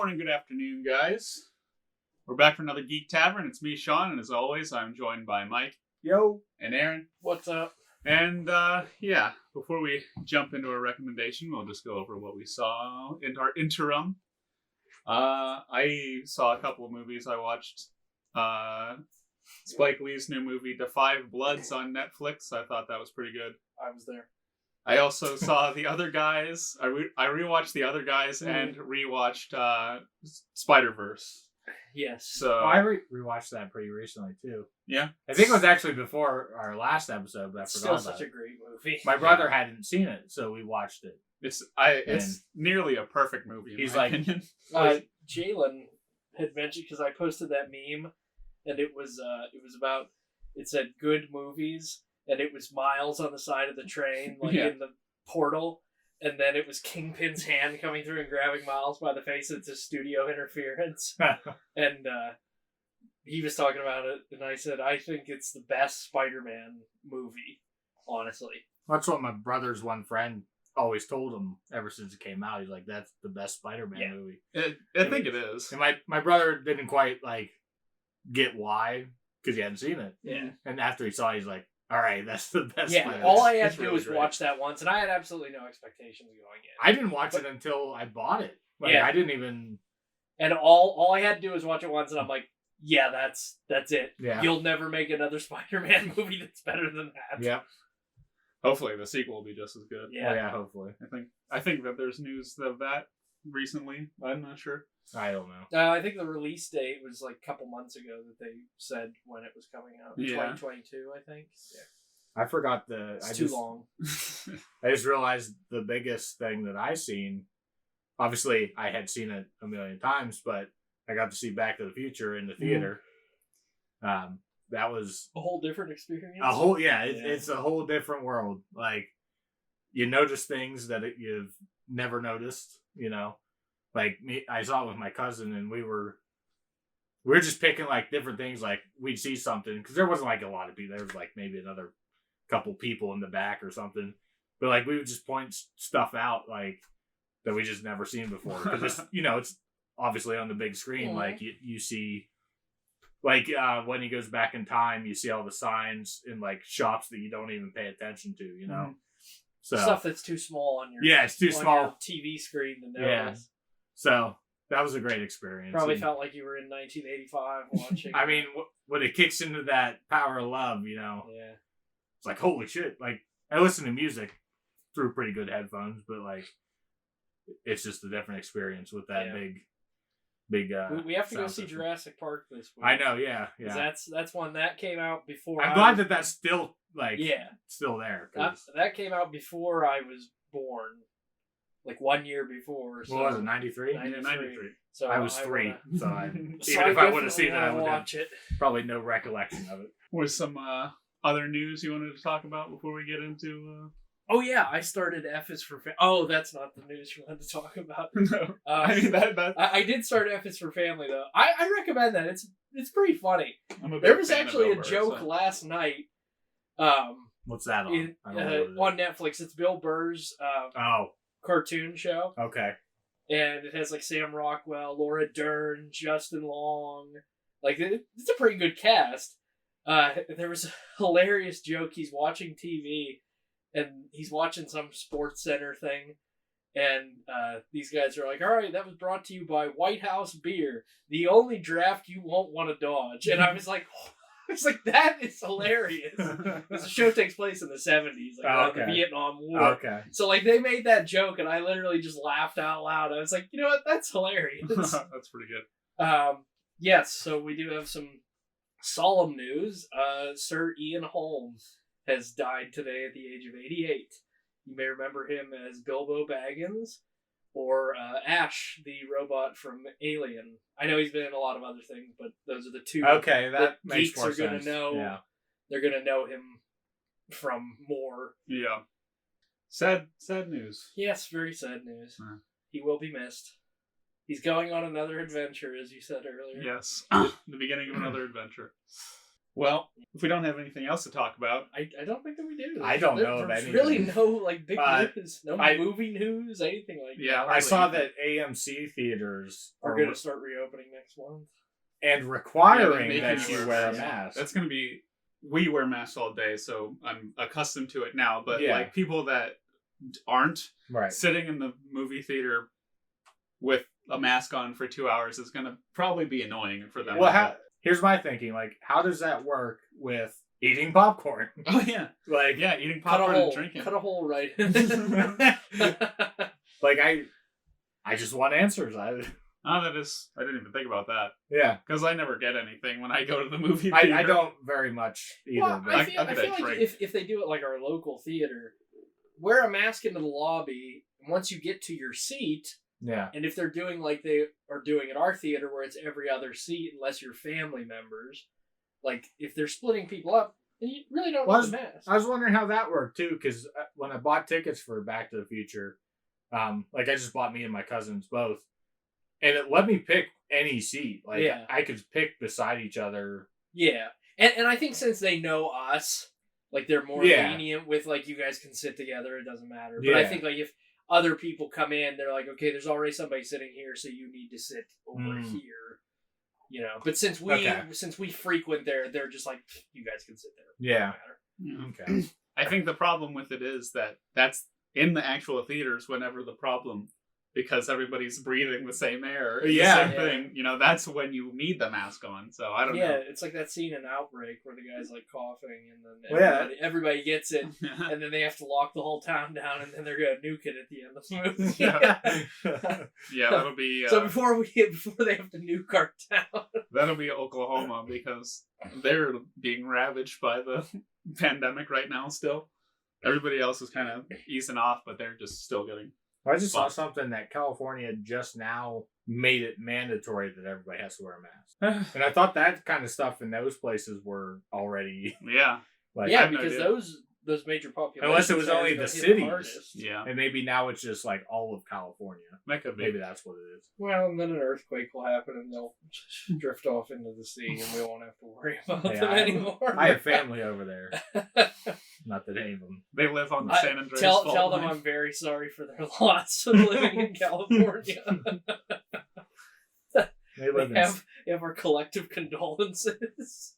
morning, good afternoon, guys. We're back for another Geek Tavern. It's me, Shawn, and as always, I'm joined by Mike. Yo. And Aaron. What's up? And, before we jump into our recommendation, we'll just go over what we saw in our interim. I saw a couple of movies. I watched Spike Lee's new movie, The Five Bloods, on Netflix. I thought that was pretty good. I was there. I also saw The Other Guys. I rewatched The Other Guys and rewatched Spider-Verse. Yes. So I rewatched that pretty recently too. Yeah, I think it was actually before our last episode, but I forgot Still about such it. a great movie. My brother hadn't seen it, so we watched it. it's nearly a perfect movie. He's my like- opinion. Jalen had mentioned, because I posted that meme, and it was about, it said good movies, and it was Miles on the side of the train, in the portal, and then it was Kingpin's hand coming through and grabbing Miles by the face. It's a studio interference. And he was talking about it, and I said, I think it's the best Spider-Man movie, honestly. That's what my brother's one friend always told him ever since it came out. He's like, that's the best Spider-Man movie. I think it is. And my brother didn't quite get why, because he hadn't seen it. Yeah. And after he saw it, he's like, all right, that's the best. Yeah, Spider-Man. all I had It's to do really was great. watch that once, and I had absolutely no expectations going in. I didn't watch it until I bought it. I didn't even. And all I had to do was watch it once, and I'm like, yeah, that's it. Yeah. You'll never make another Spider-Man movie that's better than that. Yeah. Hopefully, the sequel will be just as good. Yeah. Oh, yeah, hopefully. I think that there's news of that recently. I'm not sure. I don't know. I think the release date was like a couple months ago that they said when it was coming out. Yeah. 2022, I think. Yeah. I forgot It's too long. I just realized the biggest thing that I seen. Obviously, I had seen it a million times, but I got to see Back to the Future in the theater. That was A whole different experience. It's a whole different world. Like, you notice things that you've never noticed. You know, like me, I saw it with my cousin, and we were just picking different things. Like, we'd see something because there wasn't a lot of people. There was maybe another couple people in the back or something, but we would just point stuff out that we just never seen before, because it's it's obviously on the big screen. Mhm. You see when he goes back in time, you see all the signs in shops that you don't even pay attention to, Mhm. So Stuff that's too small on your it's too on small your TV screen to notice. Yeah. So that was a great experience. Probably And, felt like you were in 1985 watching. I mean, when it kicks into that power of love, yeah. it's like, holy shit. I listen to music through pretty good headphones, but it's just a different experience with that big We have to go sound see system. Jurassic Park this week. I know, yeah. 'Cause that's one that came out before. I'm glad that that's still still there. That came out before I was born, 1 year before. So What was it, 93? 93. So I was 3, so even even if I would have seen it, I would have watch it. probably no recollection of it. Was some other news you wanted to talk about before we get into? Oh yeah, I started F is for Oh, that's not the news you wanted to talk about. No, I mean that. I did start F is for Family though. I recommend that. It's pretty funny. I'm a big There was fan of actually Bill a Burr, joke so- last night. What's that on? I don't know what it is. On Netflix. It's Bill Burr's Oh, cartoon show, okay. and it has Sam Rockwell, Laura Dern, Justin Long. It's a pretty good cast. There was a hilarious joke. He's watching TV, and he's watching some Sports Center thing, and these guys are like, "All right, that was brought to you by White House Beer, the only draft you won't want to dodge." And I was like, that is hilarious. The show takes place in the 70s, the Vietnam War. Okay. So they made that joke, and I literally just laughed out loud. I was like, you know what? That's hilarious. That's pretty good. Yes. So we do have some solemn news. Sir Ian Holmes has died today at the age of 88. You may remember him as Bilbo Baggins or Ash, the robot from Alien. I know he's been in a lot of other things, but those are the two. Okay, that the makes geeks more are gonna sense. know. Yeah. They're gonna know him from more. Yeah. Sad news. Yes, very sad news. Yeah. He will be missed. He's going on another adventure, as you said earlier. Yes. The beginning of another adventure. Well, if we don't have anything else to talk about, I don't think that we do. I don't know of There's anything. really no like big news, no I- movie news, anything like Yeah, that. I saw that AMC theaters We're are going to start reopening next month. and Yeah, requiring they that make you you wear a mask. mask. that's going to be. We wear masks all day, so I'm accustomed to it now. But Yeah. like people that aren't Right. sitting in the movie theater with a mask on for 2 hours is going to probably be annoying for them. Well, here's my thinking. Like, how does that work with eating popcorn? Oh yeah, Like, yeah, eating Cut a popcorn hole. and drinking. Cut a hole right. like I just want answers. Oh, that is. I didn't even think about that Yeah. because I never get anything when I go to the movie theater. I don't very much either. Well, but I feel I'll get a like drink. if they do it like our local theater, wear a mask into the lobby. And once you get to your seat, yeah. and if they're doing like they are doing at our theater, where it's every other seat unless you're family members, like if they're splitting people up, then you really don't Well, need the mask. I was wondering how that worked too, because when I bought tickets for Back to the Future, like I just bought me and my cousins both, and it let me pick any seat. Like Yeah. I could pick beside each other. Yeah, and I think since they know us, like they're more Yeah. lenient with like you guys can sit together, it doesn't matter. But I Yeah. think like if other people come in, they're like, okay, there's already somebody sitting here, so you need to sit over here. You know, but since we frequent there, they're just like, you guys can sit there. Yeah. Yeah. Okay. I think the problem with it is that that's in the actual theaters whenever the problem, because everybody's breathing the same air. Yeah. The same thing. You know, that's when you need the mask on. So I don't Yeah, know. it's like that scene in Outbreak where the guy's like coughing, and then Well, yeah. everybody gets it, and then they have to lock the whole town down, and then they're gonna nuke it at the end of the movie. Yeah. Yeah, that'll be So before they have to nuke our town. that'll be Oklahoma because they're being ravaged by the pandemic right now. Still, everybody else is kind of easing off, but they're just still getting. I just saw something that California just now made it mandatory that everybody has to wear a mask, and I thought that kind of stuff in those places were already Yeah, like Yeah, I have no because idea. those major populations. Unless it was areas only got the hit cities. hardest. yeah, and maybe now it's just like all of California. that could be. Maybe that's what it is. Well, and then an earthquake will happen, and they'll drift off into the sea, and we won't have to worry about Hey, them I- anymore. I have family over there. Not that any of them. They live on the I- San Andreas tell fault them line. I'm very sorry for their loss of living in California. They live we have our collective condolences.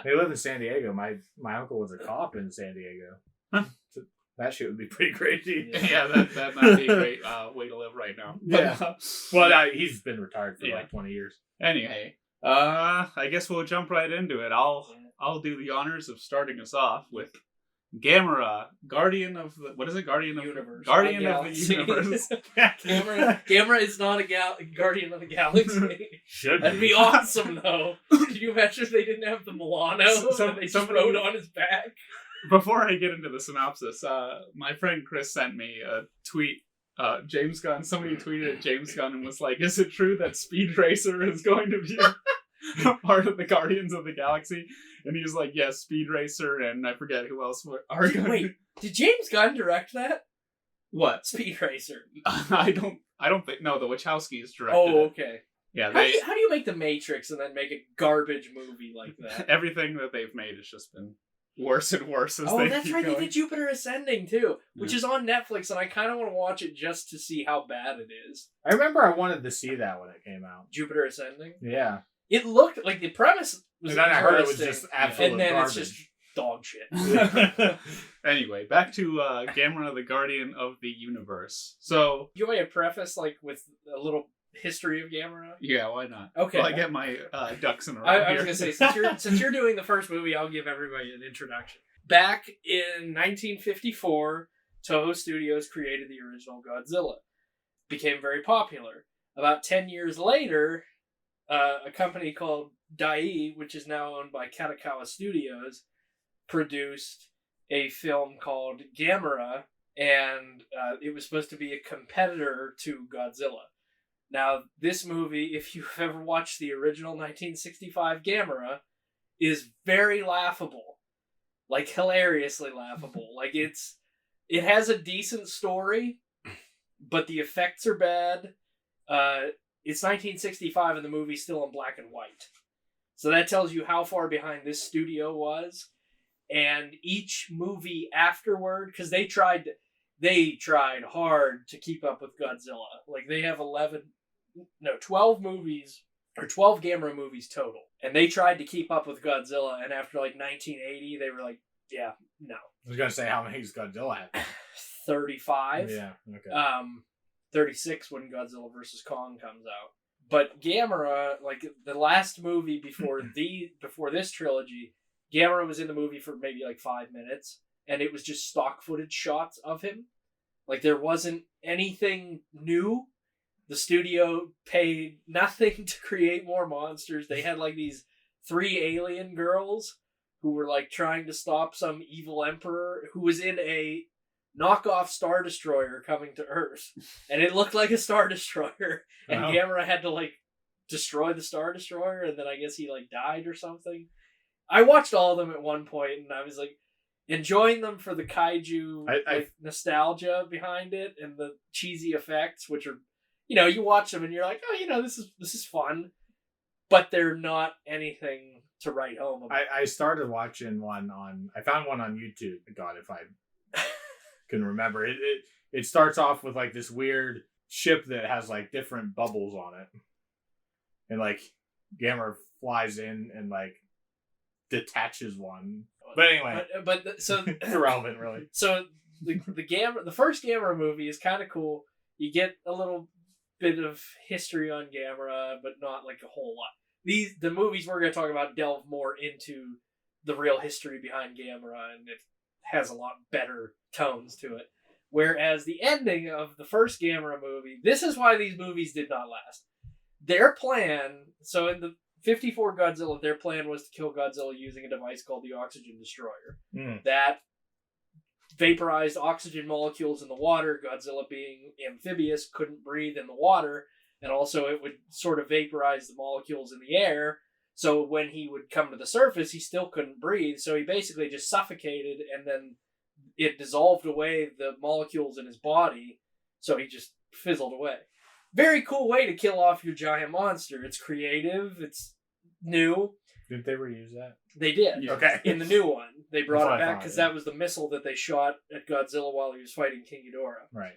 They live in San Diego. My uncle was a cop in San Diego. Huh. So that shit would be pretty crazy. Yeah, that might be a great way to live right now. Yeah. But, Well, he's been retired for Yeah. like 20 years. anyway, I guess we'll jump right into it. I'll do the honors of starting us off with Gamera, Guardian of the what is it? Guardian of Universe. Guardian Not of the galaxy. Universe. Gamera is not a guardian of the galaxy. Should That'd be awesome, though. Could you imagine if they didn't have the Milano and they just somebody- rode on his back? Before I get into the synopsis, my friend Chris sent me a tweet. James Gunn. Somebody tweeted at James Gunn and was like, "Is it true that Speed Racer is going to be a part of the Guardians of the Galaxy?" And he was like, "Yes, Speed Racer, and I forget who else are going." Wait, did James Gunn direct that? What? Speed Racer. I don't think. No, the Wachowskis directed Oh, it. okay. Yeah, How do you make The Matrix and then make a garbage movie like that? everything that they've made has just been worse and worse as Oh, they that's keep right. going. They did Jupiter Ascending too, which is on Netflix, and I kind of want to watch it just to see how bad it is. I remember I wanted to see that when it came out. Jupiter Ascending. Yeah. It looked like the premise was And then I heard it was interesting, just absolute and then garbage. it's just dog shit. Anyway, back to Gamera, the Guardian of the Universe. So, Do you want me to preface like with a little history of Gamera? yeah, why not? Okay. Well, I get my ducks in a row I here. was gonna say since you're doing the first movie, I'll give everybody an introduction. Back in 1954, Toho Studios created the original Godzilla. Became very popular. About 10 years later, a company called Dai, which is now owned by Katakawa Studios, produced a film called Gamera, and it was supposed to be a competitor to Godzilla. Now, this movie, if you've ever watched the original 1965 Gamera, is very laughable. Like, hilariously laughable. Like, it has a decent story, but the effects are bad. It's 1965 and the movie's still in black and white. So that tells you how far behind this studio was. And each movie afterward, because they tried hard to keep up with Godzilla. Like, they have 12 movies, or 12 Gamera movies total. And they tried to keep up with Godzilla, and after, like, 1980, they were like, yeah, no. I was going to say, how many does Godzilla have? 35. Yeah, okay. 36 when Godzilla vs. Kong comes out. But Gamera, like, the last movie before this trilogy, Gamera was in the movie for maybe, like, 5 minutes, and it was just stock footage shots of him. Like, there wasn't anything new. The studio paid nothing to create more monsters. They had, like, these 3 alien girls who were, like, trying to stop some evil emperor who was in a knockoff Star Destroyer coming to Earth. And it looked like a Star Destroyer. And Gamera had to, like, destroy the Star Destroyer, and then I guess he, like, died or something. I watched all of them at one point, and I was, like, enjoying them for the kaiju nostalgia behind it and the cheesy effects, which are, you know, you watch them and you're like, oh, you know, this is fun, but they're not anything to write home about. I started watching I found one on YouTube. God, if I can remember it. It starts off with, like, this weird ship that has, like, different bubbles on it, and, like, Gamera flies in and, like, detaches one. But anyway, so irrelevant, really. So the first Gamera movie is kind of cool. You get a little bit of history on Gamera, but not, like, a whole lot. The movies we're going to talk about delve more into the real history behind Gamera, and it has a lot better tones to it. Whereas the ending of the first Gamera movie, this is why these movies did not last. Their plan, so in the 54 Godzilla, their plan was to kill Godzilla using a device called the Oxygen Destroyer. That vaporized oxygen molecules in the water. Godzilla, being amphibious, couldn't breathe in the water, and also it would sort of vaporize the molecules in the air. So when he would come to the surface, he still couldn't breathe. So he basically just suffocated, and then it dissolved away the molecules in his body. So he just fizzled away. Very cool way to kill off your giant monster. It's creative. It's new. Didn't they reuse that? They did. Okay. In the new one. They brought it back because yeah. that was the missile that they shot at Godzilla while he was fighting King Ghidorah. Right.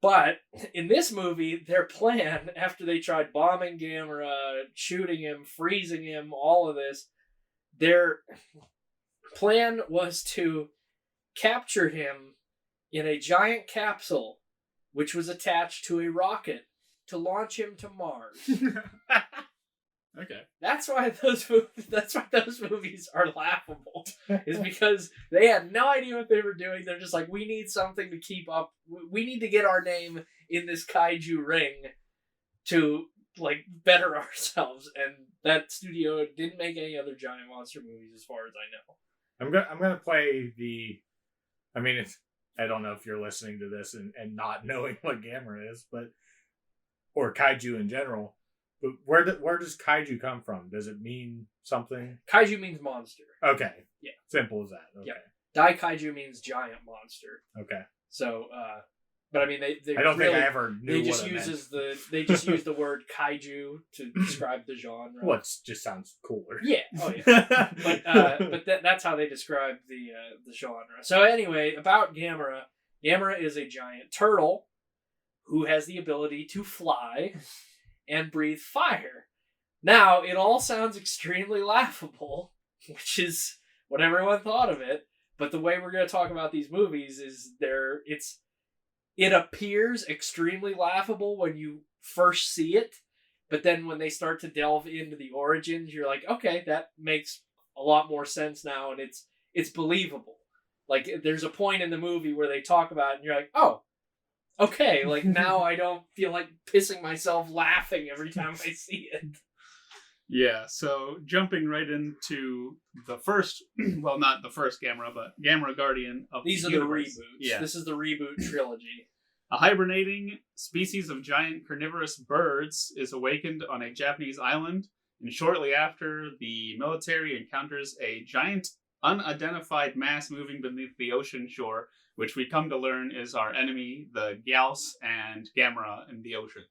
But in this movie, their plan, after they tried bombing Gamera, shooting him, freezing him, all of this, their plan was to capture him in a giant capsule, which was attached to a rocket to launch him to Mars. Okay. That's why those movies are laughable. Is because they had no idea what they were doing. They're just like, we need something to keep up. We need to get our name in this kaiju ring to, like, better ourselves. And that studio didn't make any other giant monster movies, as far as I know. I'm gonna play the. I mean, I don't know if you're listening to this and not knowing what Gamera is, but or kaiju in general. But where does kaiju come from? Does it mean something? Kaiju means monster. Okay. Yeah. Simple as that. Okay. Yeah. Daikaiju means giant monster. Okay. So, but I mean, they I don't really, think I ever knew they just what it uses meant. they just use the word kaiju to describe the genre. Well, it just sounds cooler. Yeah. Oh yeah. but that's how they describe the genre. So anyway, about Gamera. Gamera is a giant turtle who has the ability to fly and breathe fire. Now, it all sounds extremely laughable, which is what everyone thought of it. But the way we're going to talk about these movies is it appears extremely laughable when you first see it, but then when they start to delve into the origins, you're like, okay, that makes a lot more sense now, and it's believable. Like, there's a point in the movie where they talk about it, and you're like, oh, okay, like, now I don't feel like pissing myself laughing every time I see it. Yeah, so jumping right into the first, well, not the first Gamera, but Gamera Guardian of These the are universe. the reboots. Yeah. This is the reboot trilogy. A hibernating species of giant carnivorous birds is awakened on a Japanese island, and shortly after, the military encounters a giant unidentified mass moving beneath the ocean shore, which we come to learn is our enemy, the Gyaos and Gamera in the ocean.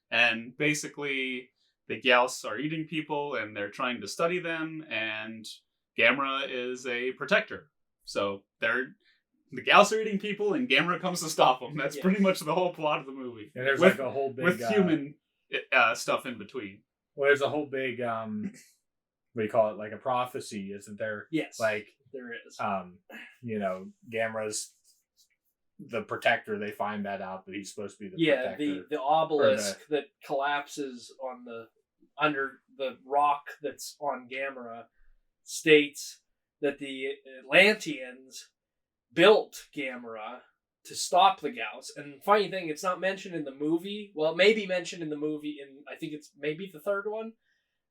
And basically, the Gauss are eating people and they're trying to study them, and Gamera is a protector. So the Gauss are eating people and Gamera comes to stop them. That's pretty much the whole plot of the movie. And there's like a whole big... with human stuff in between. Well, there's a whole big, what do you call it, like a prophecy, isn't there? Yes, like there is. Gamera's the protector. They find that out that he's supposed to be the protector. the obelisk that collapses on under the rock that's on Gamera states that the Atlanteans built Gamera to stop the Gauss. And funny thing, it's not mentioned in the movie. Well, it may be mentioned in the movie I think it's maybe the third one.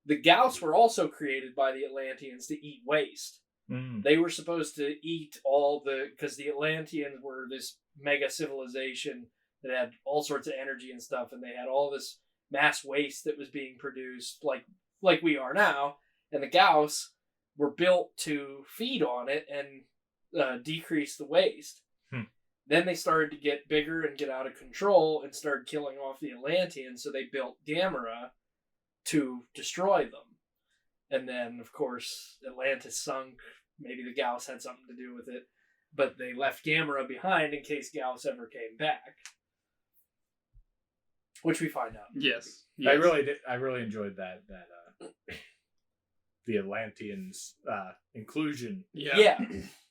The Gauss were also created by the Atlanteans to eat waste. Mm. They were supposed to eat because the Atlanteans were this mega civilization that had all sorts of energy and stuff, and they had all this mass waste that was being produced like we are now, and the Gauss were built to feed on it and decrease the waste. Then they started to get bigger and get out of control and started killing off the Atlanteans, so they built Gamera to destroy them. And then, of course, Atlantis sunk. Maybe the Gauss had something to do with it. But they left Gamera behind in case Gauss ever came back. Which we find out. Yes. I really did. I really enjoyed that the Atlanteans inclusion. Yeah.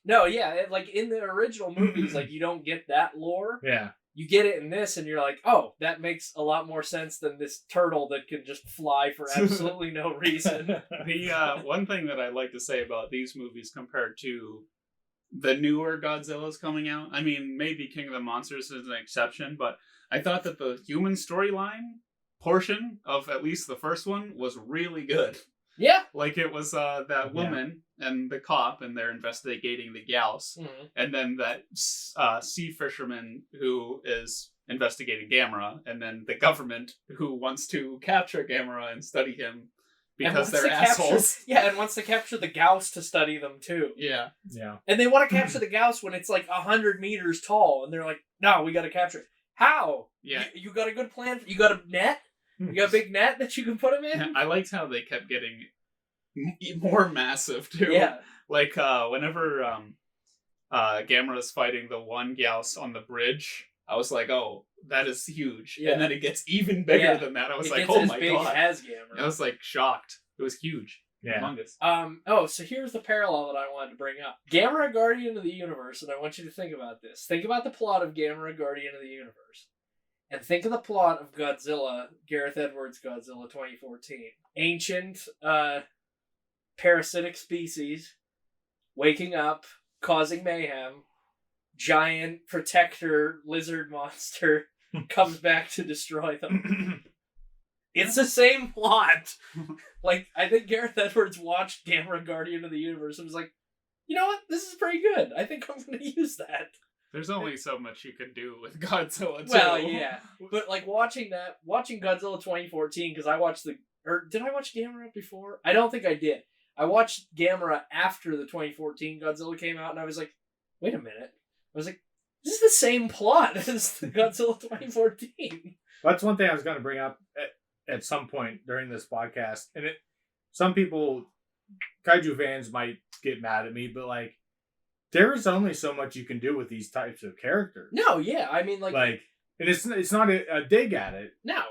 No, yeah. Like in the original movies, like you don't get that lore. Yeah. You get it in this, and you're like, oh, that makes a lot more sense than this turtle that can just fly for absolutely no reason. The one thing that I like to say about these movies compared to the newer Godzillas coming out, I mean, maybe King of the Monsters is an exception, but I thought that the human storyline portion of at least the first one was really good. Yeah. Like it was that woman and the cop, and they're investigating the Gauss. Mm-hmm. And then that sea fisherman who is investigating Gamera, and then the government who wants to capture Gamera and study him because they're assholes. And wants to capture the Gauss to study them too. Yeah. And they want to capture the Gauss when it's like 100 meters tall, and they're like, no, we got to capture it. How? Yeah. You got a good plan? You got a net? You got a big net that you can put him in? Yeah, I liked how they kept getting more massive too. Yeah. Like whenever Gamera's fighting the one Gauss on the bridge, I was like, oh, that is huge. Yeah. And then it gets even bigger than that. I was like, oh my god. As Gamera. I was like shocked. It was huge. Yeah. Humongous. So here's the parallel that I wanted to bring up. Gamera Guardian of the Universe, and I want you to think about this. Think about the plot of Gamera Guardian of the Universe. And think of the plot of Godzilla, Gareth Edwards' Godzilla 2014. Ancient, parasitic species, waking up, causing mayhem, giant protector lizard monster comes back to destroy them. It's the same plot. Like, I think Gareth Edwards watched Gamera Guardian of the Universe and was like, you know what? This is pretty good. I think I'm going to use that. There's only so much you can do with Godzilla too. Well, yeah. But, like, watching Godzilla 2014, because I watched did I watch Gamera before? I don't think I did. I watched Gamera after the 2014 Godzilla came out, and I was like, wait a minute. I was like, this is the same plot as the Godzilla 2014. That's one thing I was going to bring up at some point during this podcast. And some people, kaiju fans, might get mad at me, but, like, there is only so much you can do with these types of characters. No, yeah. I mean, like and it's not a dig at it. No.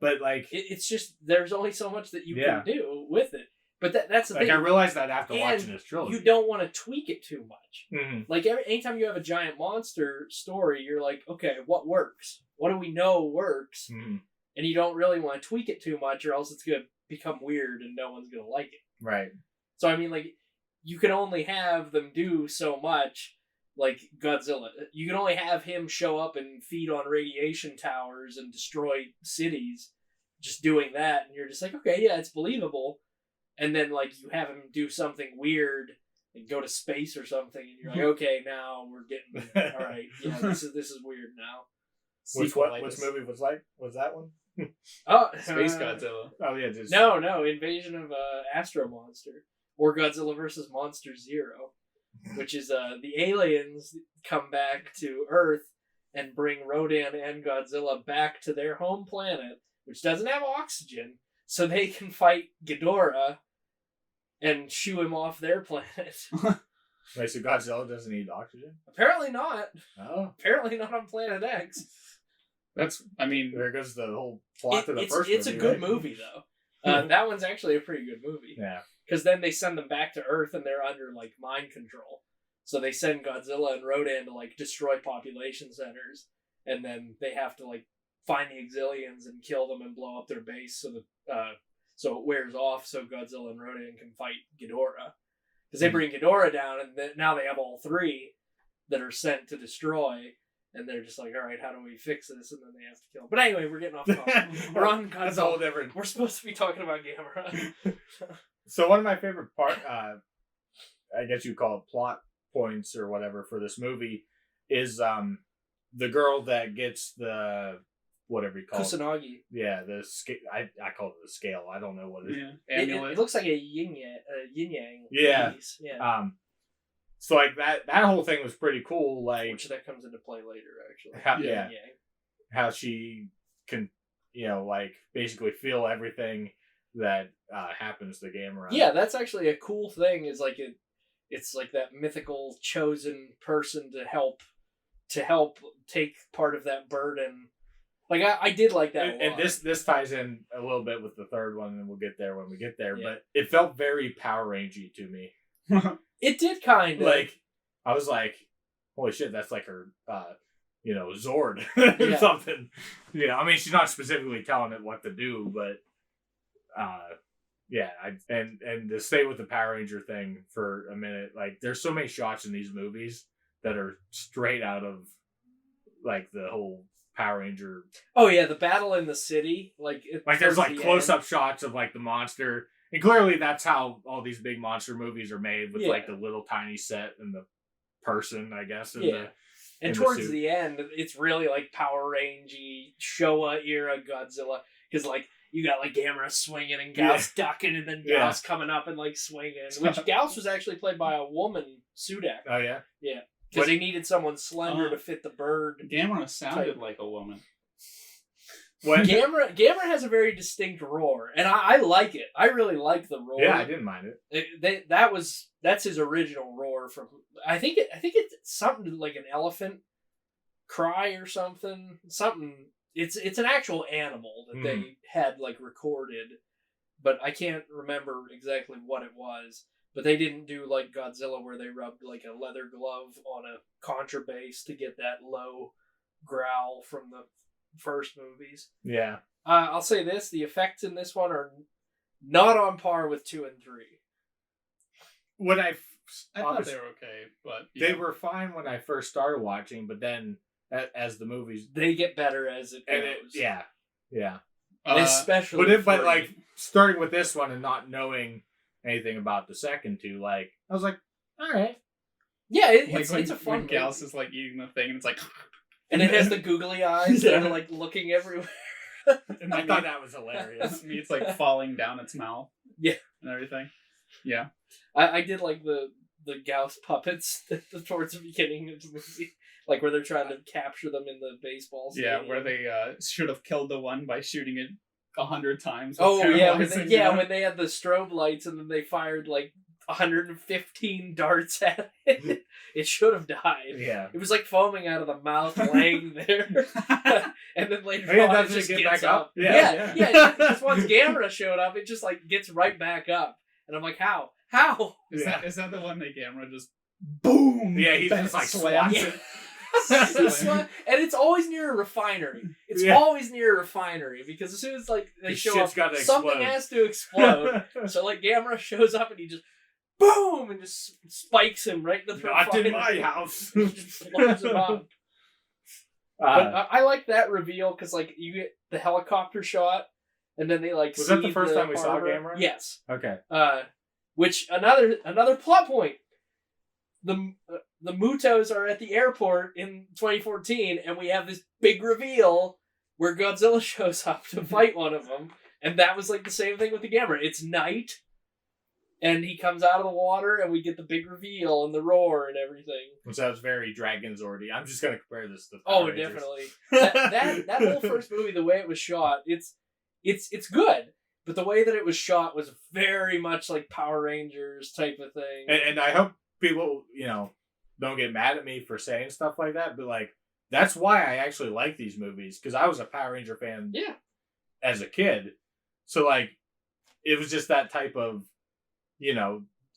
But, like... It's just, there's only so much that you can do with it. But that's the thing. I realized that after watching this trilogy. You don't want to tweak it too much. Mm-hmm. Like, anytime you have a giant monster story, you're like, okay, what works? What do we know works? Mm-hmm. And you don't really want to tweak it too much, or else it's going to become weird and no one's going to like it. Right. So, I mean, like, you can only have them do so much, like Godzilla. You can only have him show up and feed on radiation towers and destroy cities, just doing that, and you're just like, okay, yeah, it's believable. And then, like, you have him do something weird and go to space or something, and you're like, okay, now we're getting, all right, yeah, this is weird now. Which movie was that one? Space Godzilla. Oh yeah, No, Invasion of Astro Monster, or Godzilla vs. Monster Zero, which is the aliens come back to Earth and bring Rodan and Godzilla back to their home planet, which doesn't have oxygen. so they can fight Ghidorah and shoo him off their planet. Wait, so Godzilla doesn't need oxygen? Apparently not. Oh. Apparently not on Planet X. There goes the whole plot to the first It's movie, a good right? movie, though. That one's actually a pretty good movie. Yeah. Because then they send them back to Earth and they're under, like, mind control. So they send Godzilla and Rodan to, like, destroy population centers. And then they have to, like, find the Exilians and kill them and blow up their base so that so it wears off so Godzilla and Rodan can fight Ghidorah. Because they bring Ghidorah down and now they have all three that are sent to destroy. And they're just like, all right, how do we fix this? And then they have to kill him. But anyway, we're getting off topic. We're on Godzilla. That's a whole different... We're supposed to be talking about Gamera. So one of my favorite I guess you call it plot points or whatever for this movie is the girl that gets the whatever you call it. Kusanagi. Yeah, the scale. I call it the scale. I don't know what it is. Yeah, amulet. It looks like a yin yang. Yeah. Piece. Yeah. So like that whole thing was pretty cool. Like Which that comes into play later, actually. Yeah. How she can, like basically feel everything that happens to Gamera. Yeah, that's actually a cool thing. Is like it's like that mythical chosen person to help take part of that burden. Like I did like that. And this ties in a little bit with the third one, and we'll get there when we get there. Yeah. But it felt very Power Rangey to me. It did kind of Like I was like, holy shit, that's like her, Zord or something. I mean, she's not specifically telling it what to do, but and to stay with the Power Ranger thing for a minute, like there's so many shots in these movies that are straight out of like the whole Power Ranger. Oh yeah, the battle in the city, like there's like close-up shots of like the monster, and clearly that's how all these big monster movies are made, with like the little tiny set and the person, I guess. And towards the end, it's really like Power Rangey Showa era Godzilla, because like you got like Gamera swinging and Gauss ducking, and then Gauss coming up and like swinging. Which Gauss was actually played by a woman, Sudak. Oh yeah, yeah, because they needed someone slender to fit the bird. Gamera sounded like a woman. Gamera has a very distinct roar, and I like it. I really like the roar. Yeah, I didn't mind it. That's his original roar from. I think it's something like an elephant cry or something. It's an actual animal that they had like recorded, but I can't remember exactly what it was. But they didn't do like Godzilla where they rubbed like a leather glove on a contrabass to get that low growl from the first movies. Yeah. I'll say this: the effects in this one are not on par with 2 and 3. When I thought they were okay, but they were fine when I first started watching. But then, as the movies, they get better as it goes. Yeah. Especially, but like starting with this one and not knowing anything about the second two, like I was like, all right. Yeah, it's a fun. When Gauss is like eating the thing, and it's like, and it has the googly eyes that are like looking everywhere. And I thought that was hilarious. It's like falling down its mouth. Yeah, and everything. Yeah, I did like the Gauss puppets towards the beginning of the movie, like where they're trying to capture them in the baseball stadium. Yeah, where they should have killed the one by shooting it 100 times. Oh yeah, when they had the strobe lights and then they fired like 115 darts at it. It should have died. Yeah. It was like foaming out of the mouth, laying there. And then later on, it just get gets back up. Yeah. Just once Gamera showed up, it just like gets right back up. And I'm like, how? Is that the one that Gamera just boom? Yeah, he just like slams it. And it's always near a refinery. It's always near a refinery because as soon as like they show up, something has to explode. So like Gamera shows up and he just boom and just spikes him right in the Not refinery. in my house. Just blows him up. But I like that reveal because like you get the helicopter shot and then they like. Was that the first time we saw Gamera? Yes. Okay. Which another plot point. The Mutos are at the airport in 2014, and we have this big reveal where Godzilla shows up to fight one of them, and that was like the same thing with the Gamera. It's night, and he comes out of the water, and we get the big reveal and the roar and everything. Which sounds very Dragon Zordy. I'm just gonna compare this to Power Rangers. Definitely. that whole first movie, the way it was shot, it's good, but the way that it was shot was very much like Power Rangers type of thing. And I hope people, don't get mad at me for saying stuff like that, but like that's why I actually like these movies, because I was a Power Ranger fan as a kid. So like it was just that type of,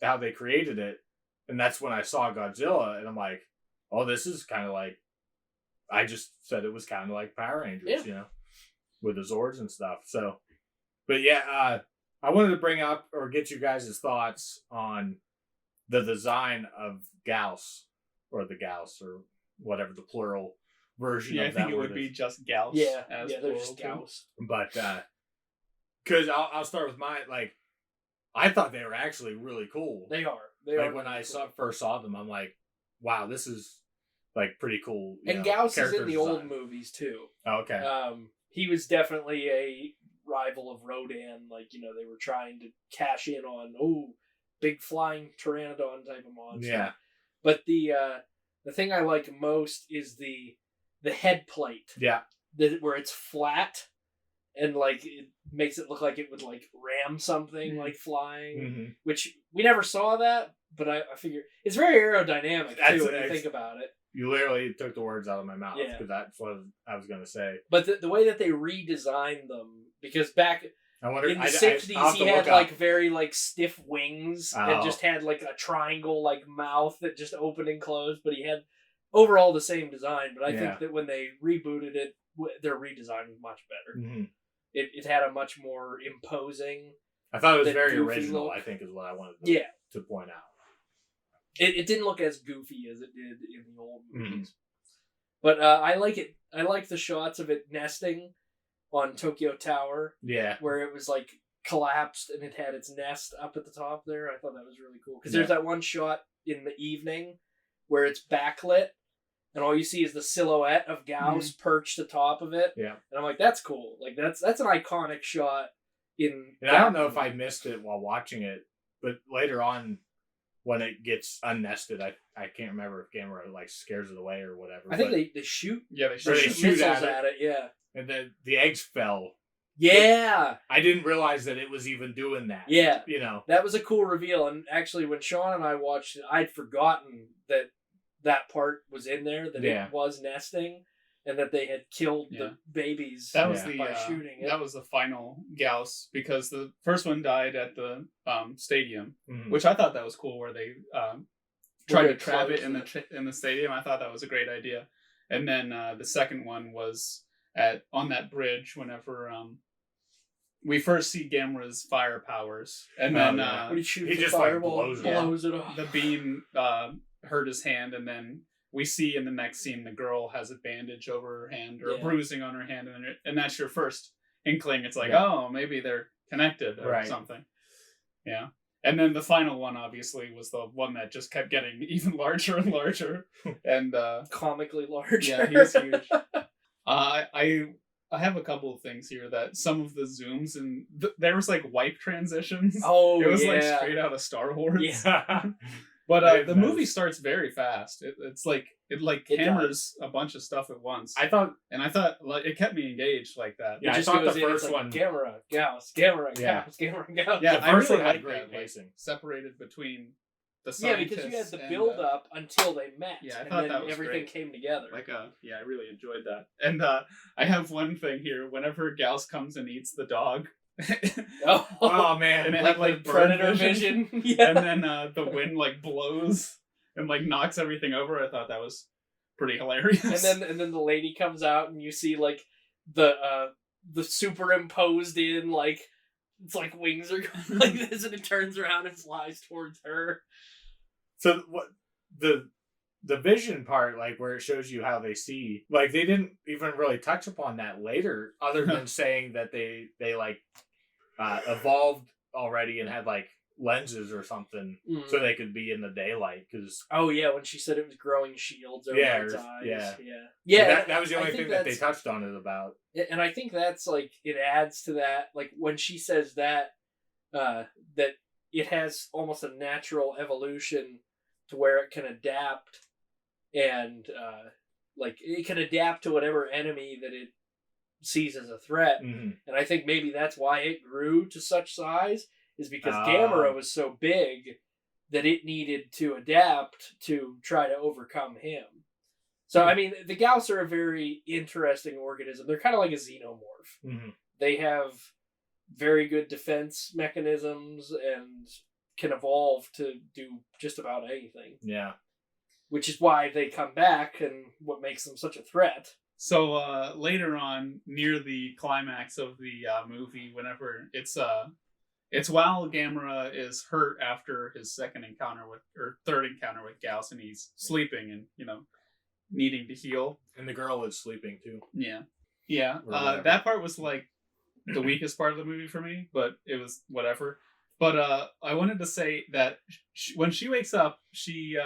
how they created it. And that's when I saw Godzilla and I'm like, oh, this is kind of like, I just said it was kind of like Power Rangers, with the Zords and stuff. So, but yeah, I wanted to bring up or get you guys' thoughts on the design of Gauss, or the Gauss, or whatever the plural version of that. I think it would be just Gauss. Yeah, they're just Gauss. But, because I'll start with mine, like, I thought they were actually really cool. They are. Like, when I first saw them, I'm like, wow, this is, like, pretty cool. And Gauss is in the old movies, too. Oh, okay. He was definitely a rival of Rodan. Like, they were trying to cash in on, big flying pteranodon type of monster. Yeah. But the thing I like most is the head plate. Yeah. Where it's flat and like it makes it look like it would like ram something like flying, which we never saw that, but I figure it's very aerodynamic too when you think about it. You literally took the words out of my mouth, Yeah. because that's what I was going to say. But the way that they redesigned them, because back I wonder, in the 60s, he had like very like stiff wings and just had like a triangle like mouth that just opened and closed, but he had overall the same design. But I think that when they rebooted it, their redesign was much better. Mm-hmm. It had a much more imposing. I thought it was very goofy original, look. I think is what I wanted to point out. It didn't look as goofy as it did in the old movies. But I like it. I like the shots of it nesting on Tokyo Tower. Yeah. Where it was like collapsed and it had its nest up at the top there. I thought that was really cool. Because there's that one shot in the evening where it's backlit and all you see is the silhouette of Gauss perched atop of it. Yeah. And I'm like, that's cool. Like that's an iconic shot in. And I don't know if I missed it while watching it, but later on, when it gets unnested, I can't remember if Gamera like scares it away or whatever. I think they shoot. Yeah, they shoot missiles at it. Yeah. And then the eggs fell. Yeah. I didn't realize that it was even doing that. Yeah. That was a cool reveal. And actually, when Shawn and I watched it, I'd forgotten that part was in there, that it was nesting, and that they had killed the babies that was by shooting it. That was the final Gauss, because the first one died at the stadium, which I thought that was cool, where they tried to trap it in the stadium. I thought that was a great idea. And then the second one was on that bridge whenever we first see Gamera's fire powers, and then when he shoots he the just fireball, like blows it off. The beam hurt his hand, and then we see in the next scene the girl has a bandage over her hand, or a bruising on her hand, and that's your first inkling. It's like, oh, maybe they're connected or something. Yeah. And then the final one, obviously, was the one that just kept getting even larger and larger, and comically large. Yeah, he was huge. I have a couple of things here, that some of the zooms and there was like wipe transitions. Oh, it was like straight out of Star Wars. Yeah. But the movie starts very fast. It cameras a bunch of stuff at once. I thought like, it kept me engaged like that. Yeah, I thought the first one, Gamera, Gauss, Gamera, Gauss, Gamera, Gauss. Yeah, the first one had like great that, pacing, separated between the scientists. Yeah, because you had the build up until they met. Yeah, I thought that was everything great. came together. I really enjoyed that. And I have one thing here. Whenever Gauss comes and eats the dog. Oh man! And it like had like predator vision. Yeah. And then the wind like blows and like knocks everything over. I thought that was pretty hilarious. And then the lady comes out and you see like the superimposed in like it's like wings are going like this, and it turns around and flies towards her. So what the vision part, like where it shows you how they see, like they didn't even really touch upon that later, other than saying that they like evolved already and had like lenses or something, so they could be in the daylight. Because when she said it was growing shields over its eyes. That was the only thing that they touched on it about. And I think that's like it adds to that, like when she says that that it has almost a natural evolution to where it can adapt, and like it can adapt to whatever enemy that sees as a threat. Mhm. And I think maybe that's why it grew to such size, is because Gamera was so big that it needed to adapt to try to overcome him. So, I mean, the Gauss are a very interesting organism. They're kind of like a xenomorph. Mm-hmm. They have very good defense mechanisms and can evolve to do just about anything. Yeah. Which is why they come back and what makes them such a threat. So later on, near the climax of the movie, whenever it's while Gamera is hurt after his third encounter with Gauss, and he's sleeping and needing to heal. And the girl is sleeping too. Yeah. That part was like the weakest part of the movie for me, but it was whatever. But I wanted to say that when she wakes up, she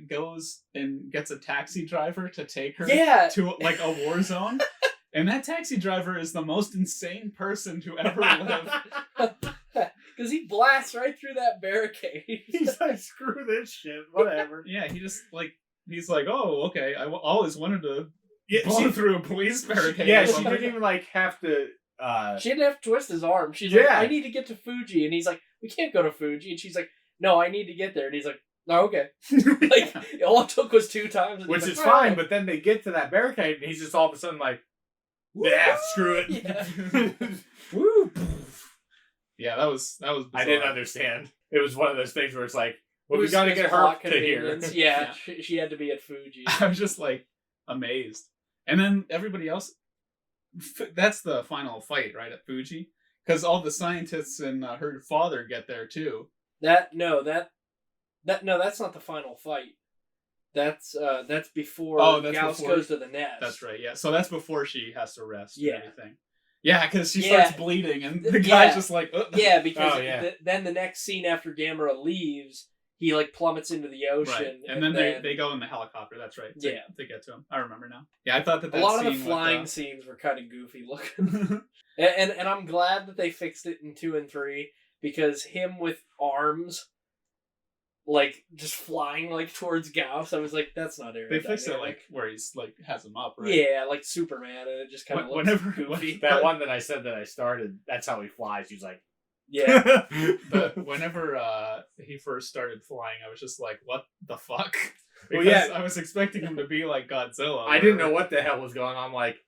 goes and gets a taxi driver to take her to like a war zone. And that taxi driver is the most insane person to ever live. Because he blasts right through that barricade. He's like, screw this shit, whatever. Yeah, he's like, oh, okay, I always wanted to blow through a police barricade. Yeah, she didn't even like have to... she didn't have to twist his arm. She's like, I need to get to Fuji. And he's like, we can't go to Fuji. And she's like, no, I need to get there. And he's like, oh, okay. Like, all it took was 2 times. Which is fine, but then they get to that barricade and he's just all of a sudden like, yeah, screw it. Yeah. Woo. Yeah, that was bizarre. I didn't understand. It was one of those things where it's like, well, we gotta get her to here. Yeah, she had to be at Fuji. I was just like amazed. And then everybody else, that's the final fight, right, at Fuji? Because all the scientists and her father get there too. That's not the final fight. That's before Gauss goes to the nest. That's right, yeah. So that's before she has to rest and Yeah. everything. Yeah, because she starts bleeding and the guy's just like... Ugh. Yeah, because then the next scene after Gamera leaves, he like plummets into the ocean. Right. And then they go in the helicopter, that's right, to get to him. I remember now. Yeah, I thought that a lot of the flying scenes were kind of goofy looking. and I'm glad that they fixed it in 2 and 3, because him with arms... like just flying like towards Gauss, I was like, that's not aerodynamic. They fixed it like where he's like has him up, right? Yeah, like Superman, and it just kind of looks goofy. That one that I said that I started, that's how he flies. He's like, yeah. But whenever he first started flying, I was just like, what the fuck? Because well, yeah, I was expecting him to be like Godzilla. I didn't know what the hell was going on. I'm like,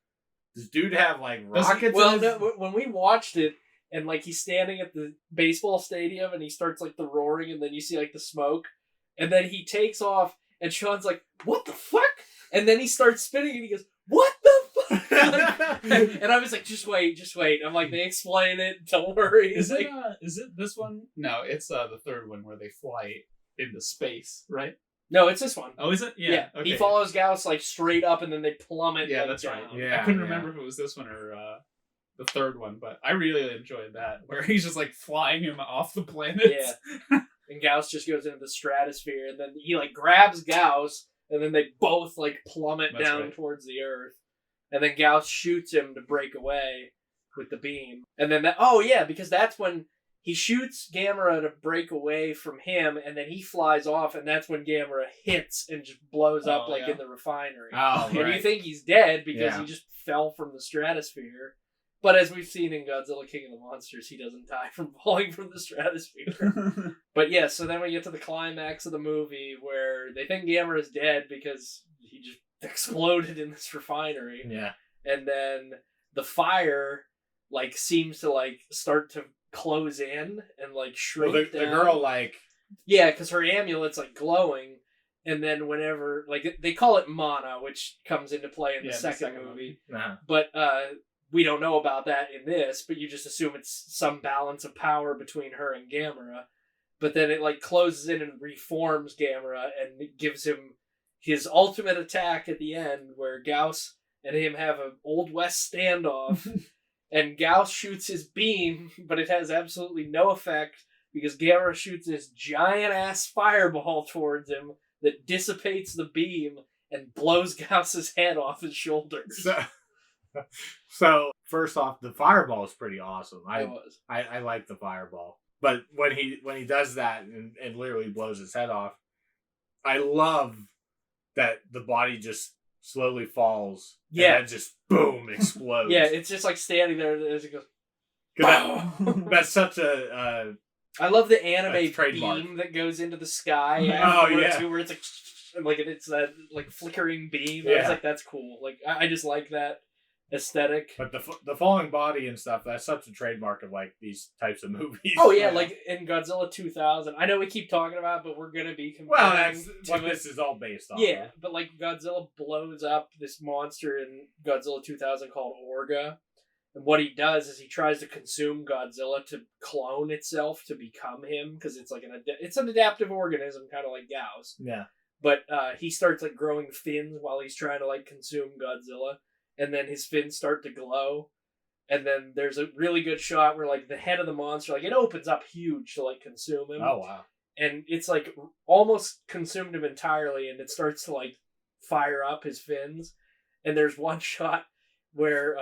does dude have like rockets? Well, no, when we watched it, and like he's standing at the baseball stadium and he starts like the roaring and then you see like the smoke and then he takes off and Shawn's like, what the fuck? And then he starts spinning and he goes, what the fuck? And I was like, just wait. I'm like, they explain it, don't worry. Is it this one? No, it's the third one where they fly into space, right? No, it's this one. Oh, is it? Yeah. Okay. He follows Gauss like straight up and then they plummet. Yeah, like, that's down. right. Yeah, I couldn't remember if it was this one or the third one, but I really enjoyed that, where he's just like flying him off the planet. Yeah. And Gauss just goes into the stratosphere, and then he like grabs Gauss, and then they both like plummet down towards the Earth. And then Gauss shoots him to break away with the beam. And then because that's when he shoots Gamera to break away from him, and then he flies off, and that's when Gamera hits and just blows up in the refinery. Oh, and you think he's dead because he just fell from the stratosphere. But as we've seen in Godzilla King of the Monsters, he doesn't die from falling from the stratosphere. But yeah, so then we get to the climax of the movie where they think Gamera's dead because he just exploded in this refinery. Yeah. And then the fire like seems to like start to close in and like shrink down. The girl like... Yeah, because her amulet's like glowing. And then whenever... like they call it mana, which comes into play in the second movie. Uh-huh. But we don't know about that in this, but you just assume it's some balance of power between her and Gamera. But then it like closes in and reforms Gamera and it gives him his ultimate attack at the end, where Gauss and him have an Old West standoff. And Gauss shoots his beam, but it has absolutely no effect because Gamera shoots this giant ass fireball towards him that dissipates the beam and blows Gauss's head off his shoulders. So first off, the fireball is pretty awesome. I like the fireball, but when he does that and literally blows his head off, I love that the body just slowly falls. Yeah. And then just boom, explodes. Yeah, it's just like standing there as it goes. That's such a. I love the anime trademark. beam that goes into the sky. Oh, yeah. Too, where it's like it's that like flickering beam. I Yeah. was like, that's cool. Like I just like that aesthetic. But the falling body and stuff, that's such a trademark of like these types of movies. Oh yeah, like in Godzilla 2000. I know we keep talking about it, but we're gonna be comparing. Well, that's to what it. this is all based on. Yeah, but like Godzilla blows up this monster in Godzilla 2000 called Orga. And what he does is he tries to consume Godzilla to clone itself to become him, because it's like it's an adaptive organism, kind of like Gauss. Yeah. But he starts like growing fins while he's trying to like consume Godzilla, and then his fins start to glow, and then there's a really good shot where like the head of the monster, like it opens up huge to like consume him. Oh wow. And it's like almost consumed him entirely, and it starts to like fire up his fins. And there's one shot where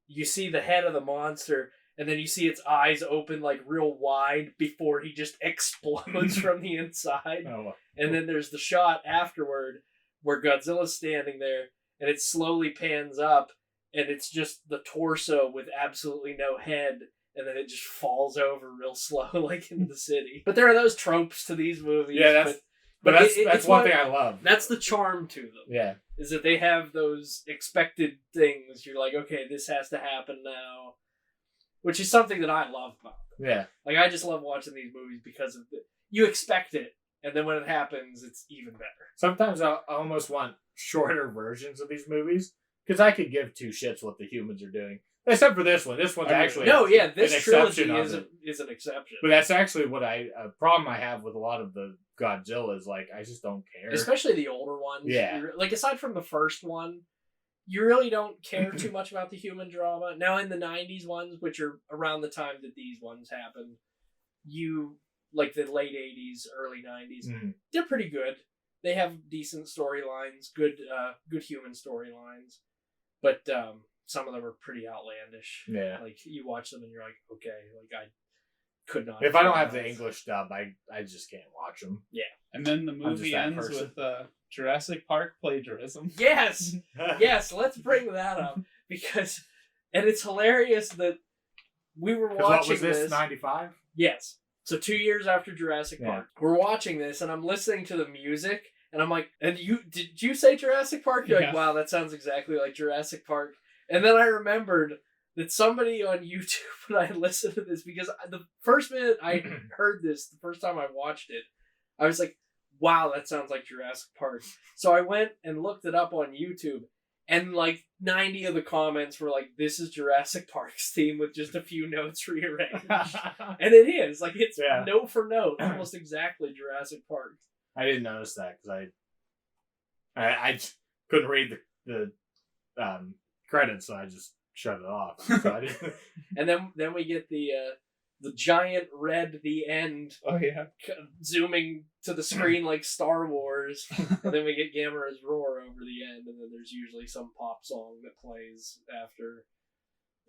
you see the head of the monster, and then you see its eyes open like real wide before he just explodes from the inside. Oh, wow. And then there's the shot afterward where Godzilla's standing there, and it slowly pans up, and it's just the torso with absolutely no head, and then it just falls over real slow, like in the city. But there are those tropes to these movies. Yeah, that's it's one thing I love. That's the charm to them. Yeah. Is that they have those expected things. You're like, okay, this has to happen now. Which is something that I love about them. Yeah. Like, I just love watching these movies because of you expect it, and then when it happens, it's even better. Sometimes I almost want shorter versions of these movies, because I could give two shits what the humans are doing. Except for this one. This one's actually this trilogy is an exception. But that's actually what a problem I have with a lot of the Godzillas. Like, I just don't care. Especially the older ones. Yeah. Like, aside from the first one, you really don't care too much about the human drama. Now, in the 90s ones, which are around the time that these ones happened, like the late 80s, early 90s, they're pretty good. They have decent storylines, good human storylines. But some of them are pretty outlandish. Yeah. Like, you watch them and you're like, okay, like, I could not. If I don't have the English dub, I just can't watch them. Yeah. And then the movie ends person. with Jurassic Park plagiarism. Yes! Yes, let's bring that up. Because, and it's hilarious that we were watching what was this. 95? Yes. So 2 years after Jurassic Park, we're watching this, and I'm listening to the music, and I'm like, and did you say Jurassic Park? You're like, wow, that sounds exactly like Jurassic Park. And then I remembered that somebody on YouTube, when I listened to this, because the first minute I heard this, the first time I watched it, I was like, wow, that sounds like Jurassic Park. So I went and looked it up on YouTube, and like 90 of the comments were like, this is Jurassic Park's theme with just a few notes rearranged. And it is. Like, it's note for note, almost exactly Jurassic Park. I didn't notice that, because I couldn't read the credits, so I just shut it off. So I didn't... And then we get the giant red "the end" zooming to the screen like Star Wars, and then we get Gamera's roar over the end, and then there's usually some pop song that plays after,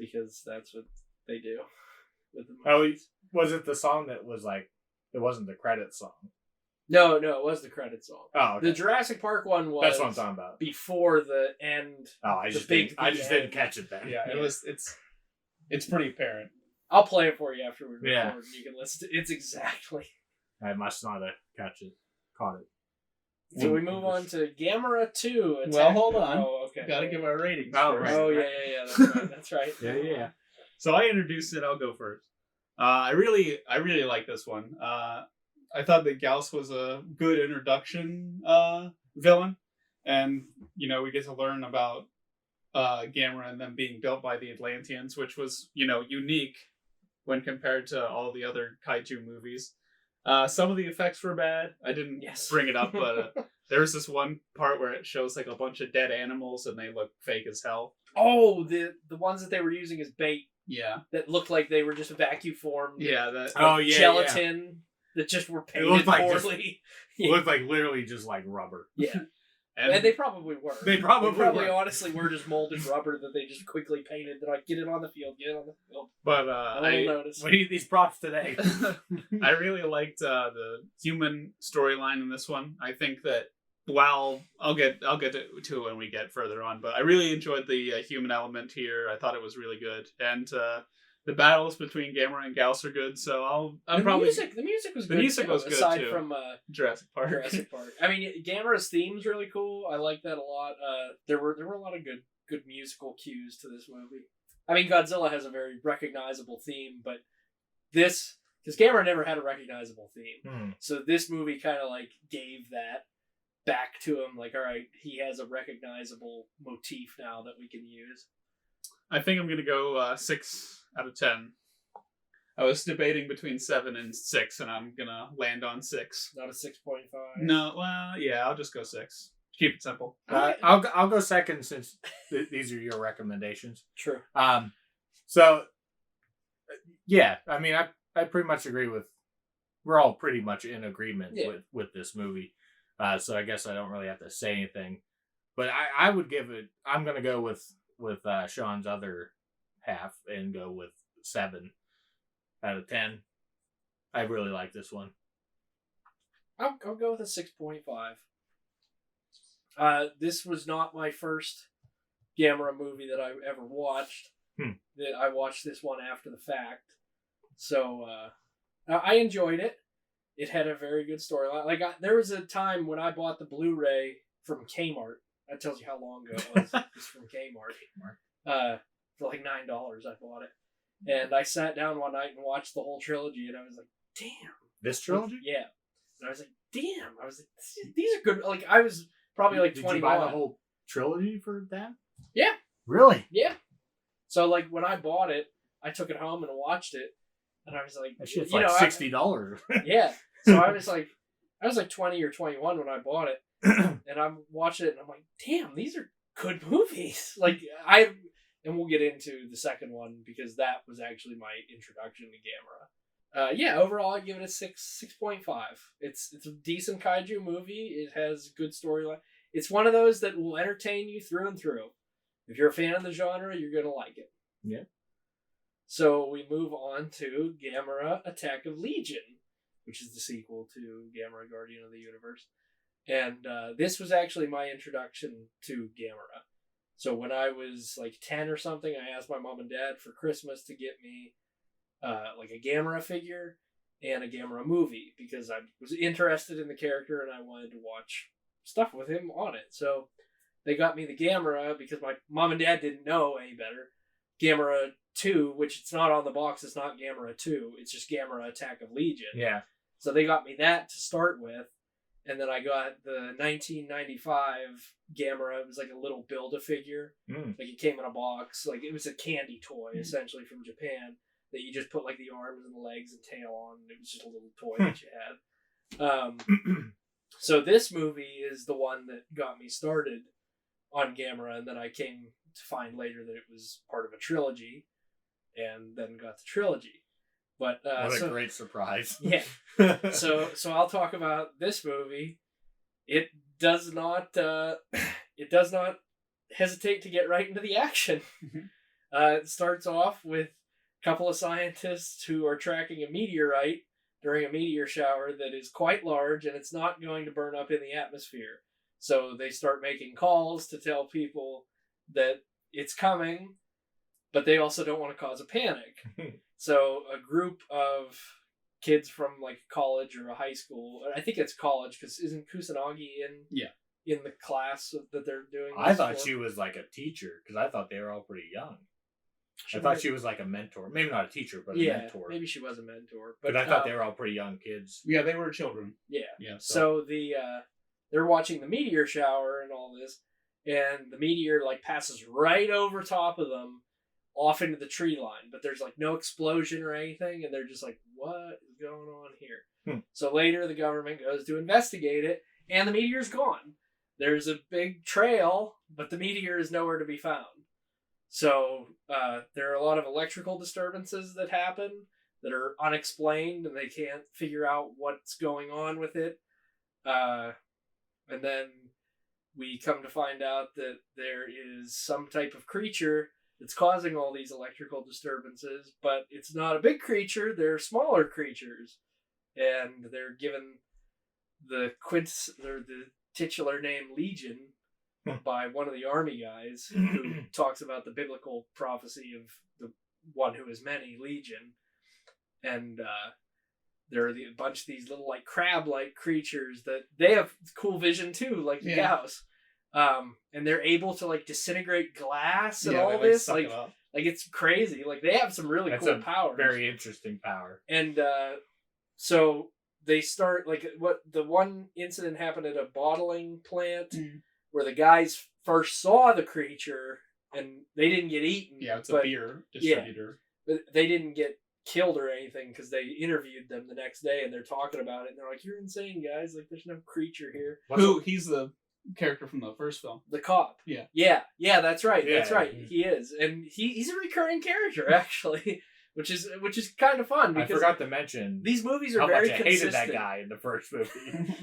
because that's what they do with the movies. Was it the song that was like, it wasn't the credit song? No, it was the credit song. Oh, okay. The Jurassic Park one was. That's what I'm talking about. Before the end. Oh, I just didn't catch it then. Yeah, it's pretty apparent. I'll play it for you after we record. Yeah. And you can listen to it. It's exactly. I must not have caught it. So we move on to Gamera 2. Well, hold on. Oh, okay. Gotta give our ratings. Oh, first. right. Oh, yeah. That's right. Yeah. So I introduced it. I'll go first. I really like this one. I thought that Gauss was a good introduction villain, and we get to learn about Gamera and them being built by the Atlanteans, which was unique when compared to all the other kaiju movies. Some of the effects were bad. I didn't bring it up, but there was this one part where it shows like a bunch of dead animals and they look fake as hell. Oh, the ones that they were using as bait. Yeah. That looked like they were just vacuum formed. Yeah. Gelatin that just were painted poorly. It looked like literally just like rubber. Yeah. And they probably were. They probably honestly were just molded rubber that they just quickly painted. They're like, get it on the field. But I noticed. We need these props today. I really liked the human storyline in this one. I think that well, I'll get to it when we get further on. But I really enjoyed the human element here. I thought it was really good, and the battles between Gamera and Gauss are good. So I'm probably the music was the good. music too, was good aside too. from Jurassic Park. Jurassic Park. I mean, Gamera's theme's really cool. I like that a lot. There were a lot of good musical cues to this movie. I mean, Godzilla has a very recognizable theme, but this, because Gamera never had a recognizable theme, so this movie kind of like gave that back to him. Like, all right, he has a recognizable motif now that we can use. I think I'm gonna go 6 out of 10. I was debating between 7 and 6, and I'm gonna land on 6. Not a 6.5. No, well, yeah, I'll just go 6. Keep it simple. I'll go second since these are your recommendations. True. So yeah, I mean, I pretty much agree with. We're all pretty much in agreement with this movie. So I guess I don't really have to say anything, but I would give it. I'm gonna go with Shawn's other half and go with 7 out of 10. I really like this one. I'll go with a 6.5. This was not my first Gamera movie that I ever watched. That I watched this one after the fact. So I enjoyed it. It had a very good storyline. Like there was a time when I bought the Blu-ray from Kmart. That tells you how long ago it was. It was from Kmart. For like $9, I bought it. And I sat down one night and watched the whole trilogy, and I was like, damn. This trilogy? Yeah. And I was like, damn. I was like, these are good. Like, I was probably like 21. Did you buy the whole trilogy for that? Yeah. Really? Yeah. So, like, when I bought it, I took it home and watched it, and I was like, that shit's like $60. Yeah. So I was like 20 or 21 when I bought it, and I'm watching it, and I'm like, damn, these are good movies. Like, and we'll get into the second one because that was actually my introduction to Gamera. Yeah, overall I give it a 6.5. It's a decent kaiju movie. It has good storyline. It's one of those that will entertain you through and through. If you're a fan of the genre, you're gonna like it. Yeah. So we move on to Gamera Attack of Legion, which is the sequel to Gamera Guardian of the Universe. And this was actually my introduction to Gamera. So when I was like 10 or something, I asked my mom and dad for Christmas to get me like a Gamera figure and a Gamera movie because I was interested in the character and I wanted to watch stuff with him on it. So they got me the Gamera because my mom and dad didn't know any better. Gamera 2, which it's not on the box, it's not Gamera 2, it's just Gamera Attack of Legion. Yeah. So they got me that to start with. And then I got the 1995 Gamera. It was like a little Build-A-Figure. Like it came in a box. Like it was a candy toy, essentially, from Japan that you just put like the arms and the legs and tail on. And it was just a little toy that you had. So this movie is the one that got me started on Gamera. And then I came to find later that it was part of a trilogy. And then got the trilogy. But what a great surprise! Yeah. So I'll talk about this movie. It does not hesitate to get right into the action. It starts off with a couple of scientists who are tracking a meteorite during a meteor shower that is quite large and it's not going to burn up in the atmosphere. So they start making calls to tell people that it's coming, but they also don't want to cause a panic. So a group of kids from like college or a high school, I think it's college because isn't Kusanagi in the class that they're doing? I thought she was like a teacher because I thought they were all pretty young. I thought she was like a mentor, maybe not a teacher, but a mentor. Maybe she was a mentor, but I thought they were all pretty young kids. Yeah, they were children. Yeah. So they're watching the meteor shower and all this, and the meteor like passes right over top of them. Off into the tree line, but there's like no explosion or anything, and they're just like, what is going on here? So later the government goes to investigate it, and the meteor's gone. There's a big trail, but the meteor is nowhere to be found. So there are a lot of electrical disturbances that happen that are unexplained, and they can't figure out what's going on with it. And then we come to find out that there is some type of creature that's causing all these electrical disturbances, but it's not a big creature, they're smaller creatures. And they're given the titular name Leagion by one of the army guys who talks about the biblical prophecy of the one who is many, Legion. And there are a bunch of these little like crab-like creatures that they have cool vision too, like the Gauss. And they're able to like disintegrate glass and all this. Like it's crazy. Like they have some really cool powers. Very interesting power. And so they start like what the one incident happened at a bottling plant where the guys first saw the creature and they didn't get eaten. Yeah, it's a beer distributor. But they didn't get killed or anything because they interviewed them the next day and they're talking about it and they're like, "You're insane, guys! Like, there's no creature here." He's the character from the first film, the cop. Yeah, that's right. That's right. He is, and he's a recurring character actually, which is kind of fun because I forgot to mention these movies are how very much I consistent. hated that guy in the first movie.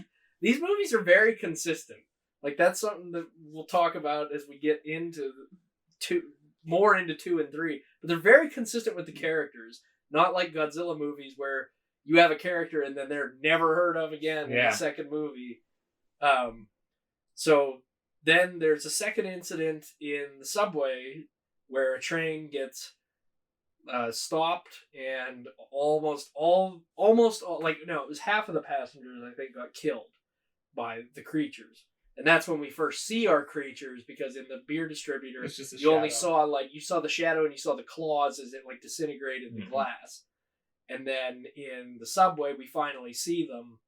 These movies are very consistent. Like that's something that we'll talk about as we get into more into 2 and 3. But they're very consistent with the characters. Not like Godzilla movies where you have a character and then they're never heard of again in the second movie. So then there's a second incident in the subway where a train gets stopped and almost all like no, it was half of the passengers I think got killed by the creatures. And that's when we first see our creatures, because in the beer distributor, it's just you only saw you saw the shadow and you saw the claws as it like disintegrated the glass. And then in the subway, we finally see them.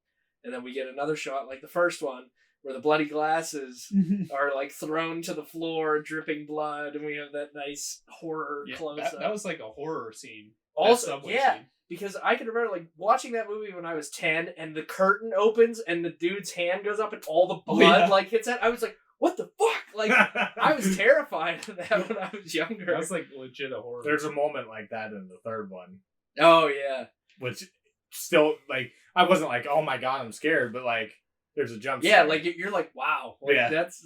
And then we get another shot like the first one where the bloody glasses are like thrown to the floor, dripping blood. And we have that nice horror close-up. That was like a horror scene. Also, scene. Because I can remember like watching that movie when I was 10 and the curtain opens and the dude's hand goes up and all the blood like hits it. I was like, what the fuck? Like, I was terrified of that when I was younger. That's like legit a horror. There's a moment like that in the third one. Oh, yeah. Which still, like, I wasn't like, oh my god, I'm scared, but like, there's a jump scare. Yeah, like, you're like, wow. Like, that's,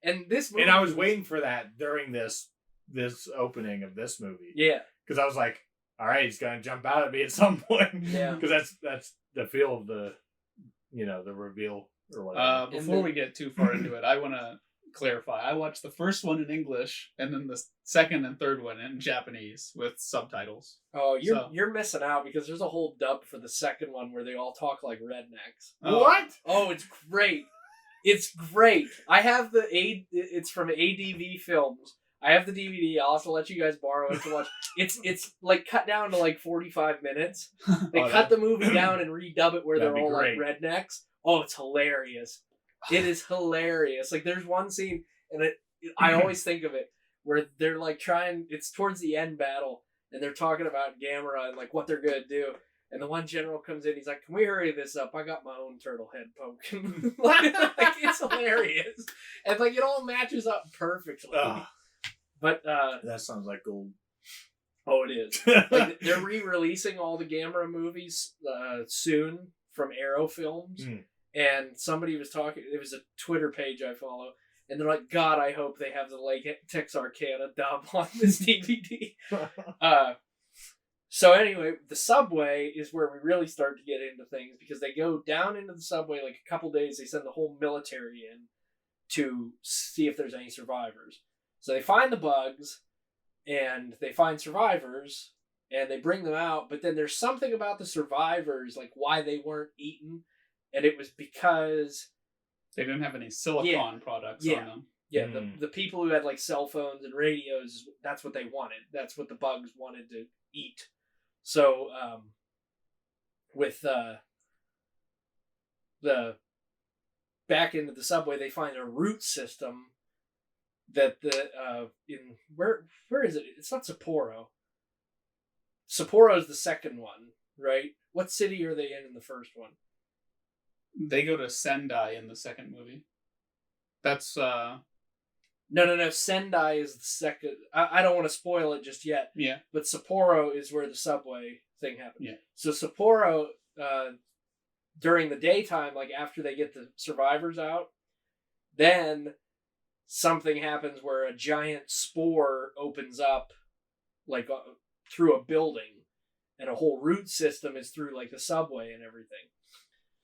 and this movie. And I was waiting for that during this opening of this movie. Yeah. Because I was like, all right, he's gonna jump out at me at some point. Yeah, because that's the feel of the, the reveal or whatever. Before we get too far into it, I want to clarify. I watched the first one in English and then the second and third one in Japanese with subtitles. Oh, you're missing out because there's a whole dub for the second one where they all talk like rednecks. What? Oh, it's great. It's great. I have it's from ADV Films. I have the DVD. I'll have to let you guys borrow it to watch. It's like cut down to like 45 minutes. They cut the movie down and redub it where they're all like rednecks. Oh, it's hilarious. It is hilarious. Like there's one scene, and I always think of it, where they're like it's towards the end battle, and they're talking about Gamera and like what they're gonna do. And the one general comes in, he's like, "Can we hurry this up? I got my own turtle head poking." like it's hilarious. And like it all matches up perfectly. But that sounds like gold. Oh, it is. Like, they're re-releasing all the Gamera movies soon from Arrow Films, and somebody was talking. It was a Twitter page I follow, and they're like, "God, I hope they have the Latex Arcana dub on this DVD." So anyway, the subway is where we really start to get into things because they go down into the subway like a couple days. They send the whole military in to see if there's any survivors. So they find the bugs, and they find survivors, and they bring them out. But then there's something about the survivors, like why they weren't eaten, and it was because they didn't have any silicon products on them. Yeah, the people who had like cell phones and radios, that's what they wanted. That's what the bugs wanted to eat. So with the back into the subway, they find a root system. That where is it? It's not Sapporo. Sapporo is the second one, right? What city are they in the first one? They go to Sendai in the second movie. That's No. Sendai is the second. I don't want to spoil it just yet. Yeah. But Sapporo is where the subway thing happened. Yeah. So Sapporo, during the daytime, like after they get the survivors out, then something happens where a giant spore opens up like through a building, and a whole root system is through like the subway and everything.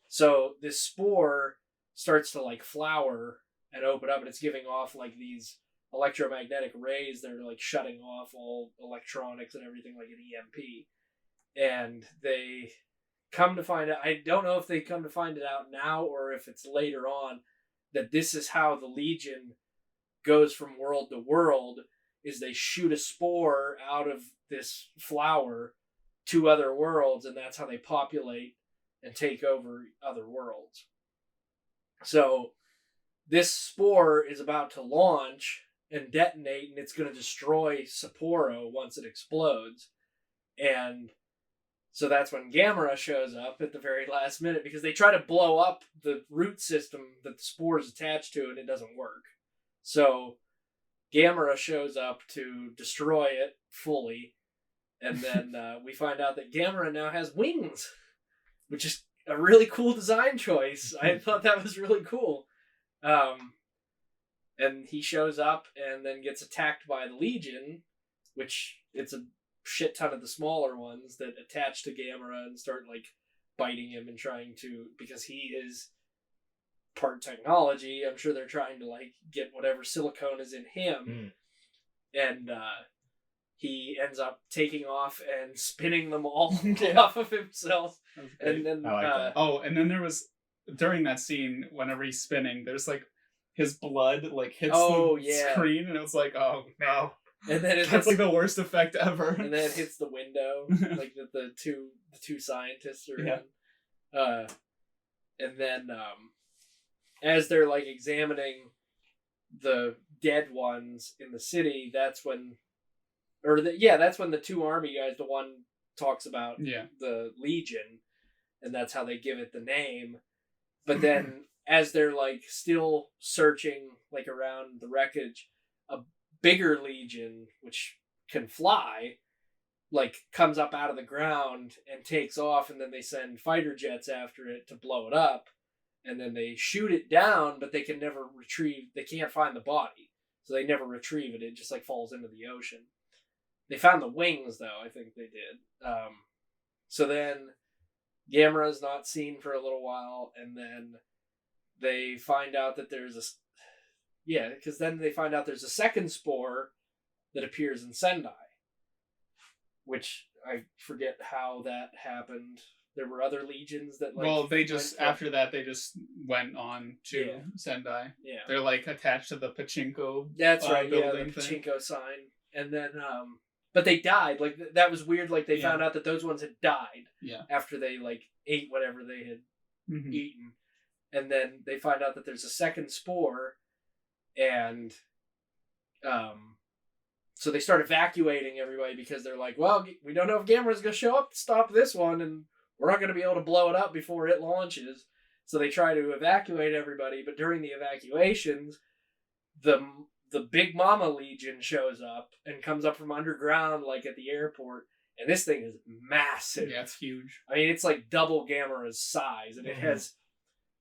So this spore starts to like flower and open up, and it's giving off like these electromagnetic rays that are like shutting off all electronics and everything like an EMP. And they come to find out, I don't know if they come to find it out now or if it's later on, that this is how the Legion goes from world to world, is they shoot a spore out of this flower to other worlds, and that's how they populate and take over other worlds. So this spore is about to launch and detonate, and it's going to destroy Sapporo once it explodes. And so that's when Gamera shows up at the very last minute, because they try to blow up the root system that the spore is attached to, and it doesn't work. So Gamera shows up to destroy it fully, and then we find out that Gamera now has wings, which is a really cool design choice. I thought that was really cool. And he shows up and then gets attacked by the Legion, which it's a shit ton of the smaller ones that attach to Gamera and start like biting him and trying to, because he is part technology, I'm sure they're trying to like get whatever silicone is in him. And he ends up taking off and spinning them all off of himself. And then and then there was, during that scene, whenever he's spinning, there's like his blood like hits the screen, and it was like, oh no. And then that's like the worst effect ever. And then it hits the window, like the two scientists are in. And then as they're like examining the dead ones in the city, that's when the two army guys, the one talks about the Legion, and that's how they give it the name. But then as they're like still searching like around the wreckage, a bigger Legion, which can fly, like comes up out of the ground and takes off, and then they send fighter jets after it to blow it up, and then they shoot it down, but they can never retrieve, they can't find the body, so they never retrieve it. It just like falls into the ocean. They found the wings though, I think they did. So then Gamera's not seen for a little while, and then they find out that there's a second spore that appears in Sendai, which I forget how that happened. There were other legions that like... Well, they just, after that, they just went on to Sendai. Yeah. They're like attached to the pachinko That's right, the thing. pachinko sign. And then, but they died. Like, that was weird. Like, they found out that those ones had died. Yeah. After they, like, ate whatever they had eaten. And then they find out that there's a second spore, and so they start evacuating everybody, because they're like, well, we don't know if Gamera's going to show up to stop this one, and we're not going to be able to blow it up before it launches. So they try to evacuate everybody, but during the evacuations, the Big Mama Legion shows up and comes up from underground, like at the airport, and this thing is massive. Yeah, it's huge. I mean, it's like double Gamera's size, and it has...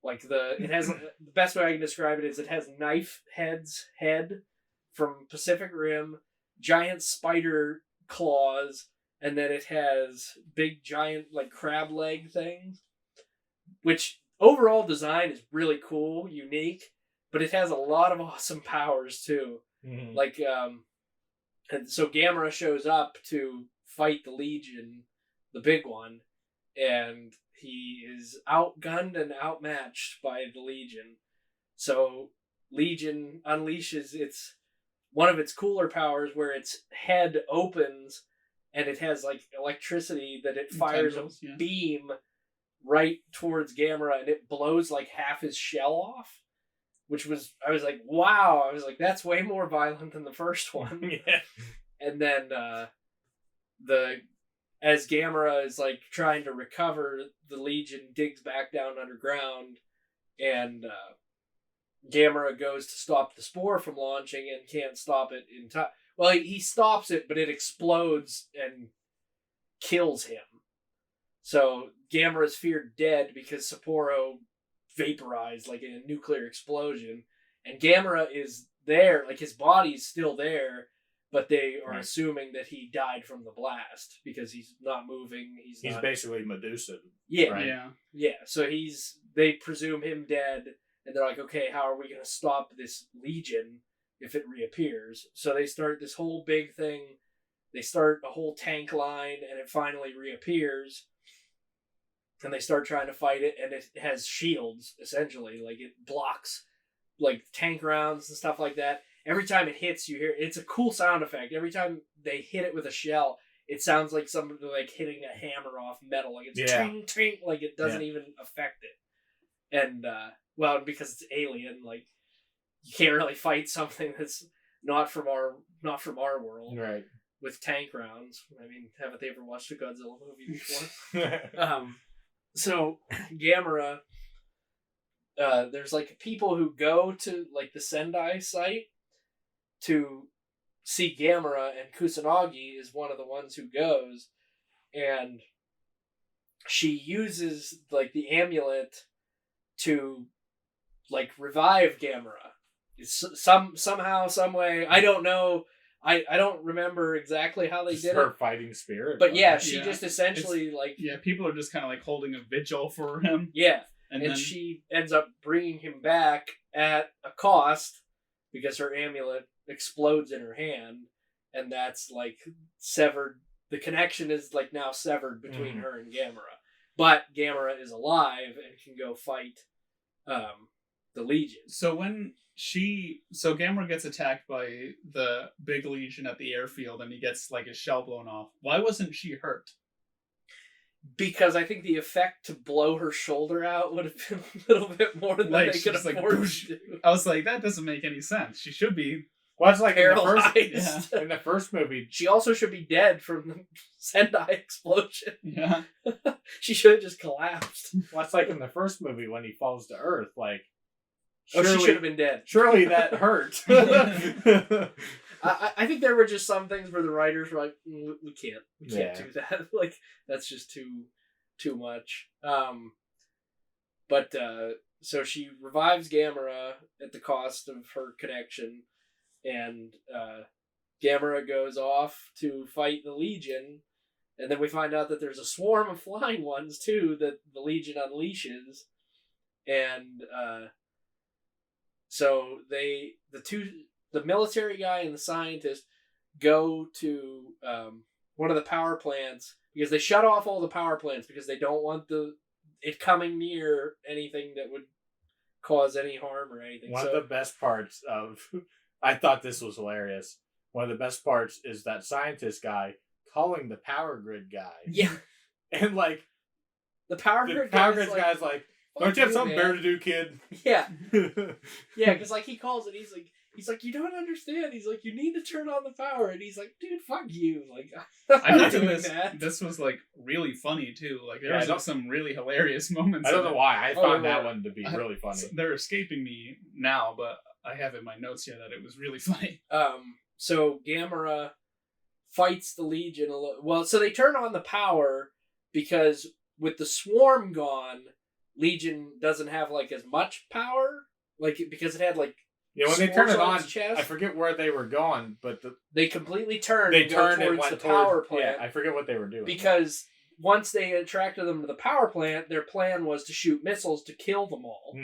the best way I can describe it is it has Knife Head's head from Pacific Rim, giant spider claws, and then it has big giant like crab leg things, which overall design is really cool, unique, but it has a lot of awesome powers too. Like, and so Gamera shows up to fight the Legion, the big one, and he is outgunned and outmatched by the Legion. So Legion unleashes one of its cooler powers, where its head opens and it has like electricity that it fires a beam right towards Gamera, and it blows like half his shell off. I was like, wow. I was like, that's way more violent than the first one. And then as Gamera is like trying to recover, the Legion digs back down underground, and Gamera goes to stop the spore from launching and can't stop it in time. Well, he stops it, but it explodes and kills him. So Gamera's feared dead because Sapporo vaporized like in a nuclear explosion, and Gamera is there, like his body's still there, but they are assuming that he died from the blast because he's not moving. He's basically Medusa. Yeah. Right? Yeah. So they presume him dead, and they're like, okay, how are we going to stop this Legion if it reappears? So they start this whole big thing. They start a whole tank line, and it finally reappears. And they start trying to fight it, and it has shields, essentially. Like, it blocks, like, tank rounds and stuff like that. Every time it hits, you hear... It's a cool sound effect. Every time they hit it with a shell, it sounds like somebody, like, hitting a hammer off metal. Like, it's ting, ting. Like, it doesn't even affect it. And, well, because it's alien, like, you can't really fight something that's not from our world. Right. With tank rounds. I mean, haven't they ever watched a Godzilla movie before? So, Gamera, there's, like, people who go to, like, the Sendai site to see Gamera, and Kusanagi is one of the ones who goes, and she uses, like, the amulet to, like, revive Gamera. It's somehow, some way, I don't know. I don't remember exactly how they did her it. fighting spirit. But yeah, she just essentially people are just kind of like holding a vigil for him. Yeah. And then she ends up bringing him back at a cost because her amulet explodes in her hand, and that's like severed. The connection is like now severed between her and Gamera. But Gamera is alive and can go fight the Legion. So Gamera gets attacked by the big Legion at the airfield, and he gets like his shell blown off. Why wasn't she hurt? Because I think the effect to blow her shoulder out would have been a little bit more than they could afford to do. I was like, that doesn't make any sense. She should be like paralyzed. In the first movie. She also should be dead from the Sendai explosion. Yeah. She should have just collapsed. Well, it's like in the first movie when he falls to Earth, like... She should have been dead. Surely that hurt. I think there were just some things where the writers were like, we can't do that. Like, that's just too much. So she revives Gamera at the cost of her connection, and Gamera goes off to fight the Legion, and then we find out that there's a swarm of flying ones too that the Legion unleashes, and so the military guy and the scientist go to one of the power plants because they shut off all the power plants because they don't want it coming near anything that would cause any harm or anything. One of the best parts of... I thought this was hilarious. One of the best parts is that scientist guy calling the power grid guy. Yeah. And like... The power grid guy's like, don't you have something better to do, kid? Yeah. Yeah, because like he calls it, he's like, you don't understand. He's like, you need to turn on the power. And he's like, dude, fuck you. Like, I'm not doing that. This was like really funny too. Like there was some really hilarious moments. I don't know why. I found that one to be really funny. They're escaping me now, but I have in my notes here that it was really funny. So Gamera fights the Legion a little. Well, so they turn on the power because with the swarm gone, Legion doesn't have like as much power, like because it had like when they turn it on. Chest. I forget where they were going, but they completely turned. They turned and towards went the power plant. Yeah, I forget what they were doing because once they attracted them to the power plant, their plan was to shoot missiles to kill them all,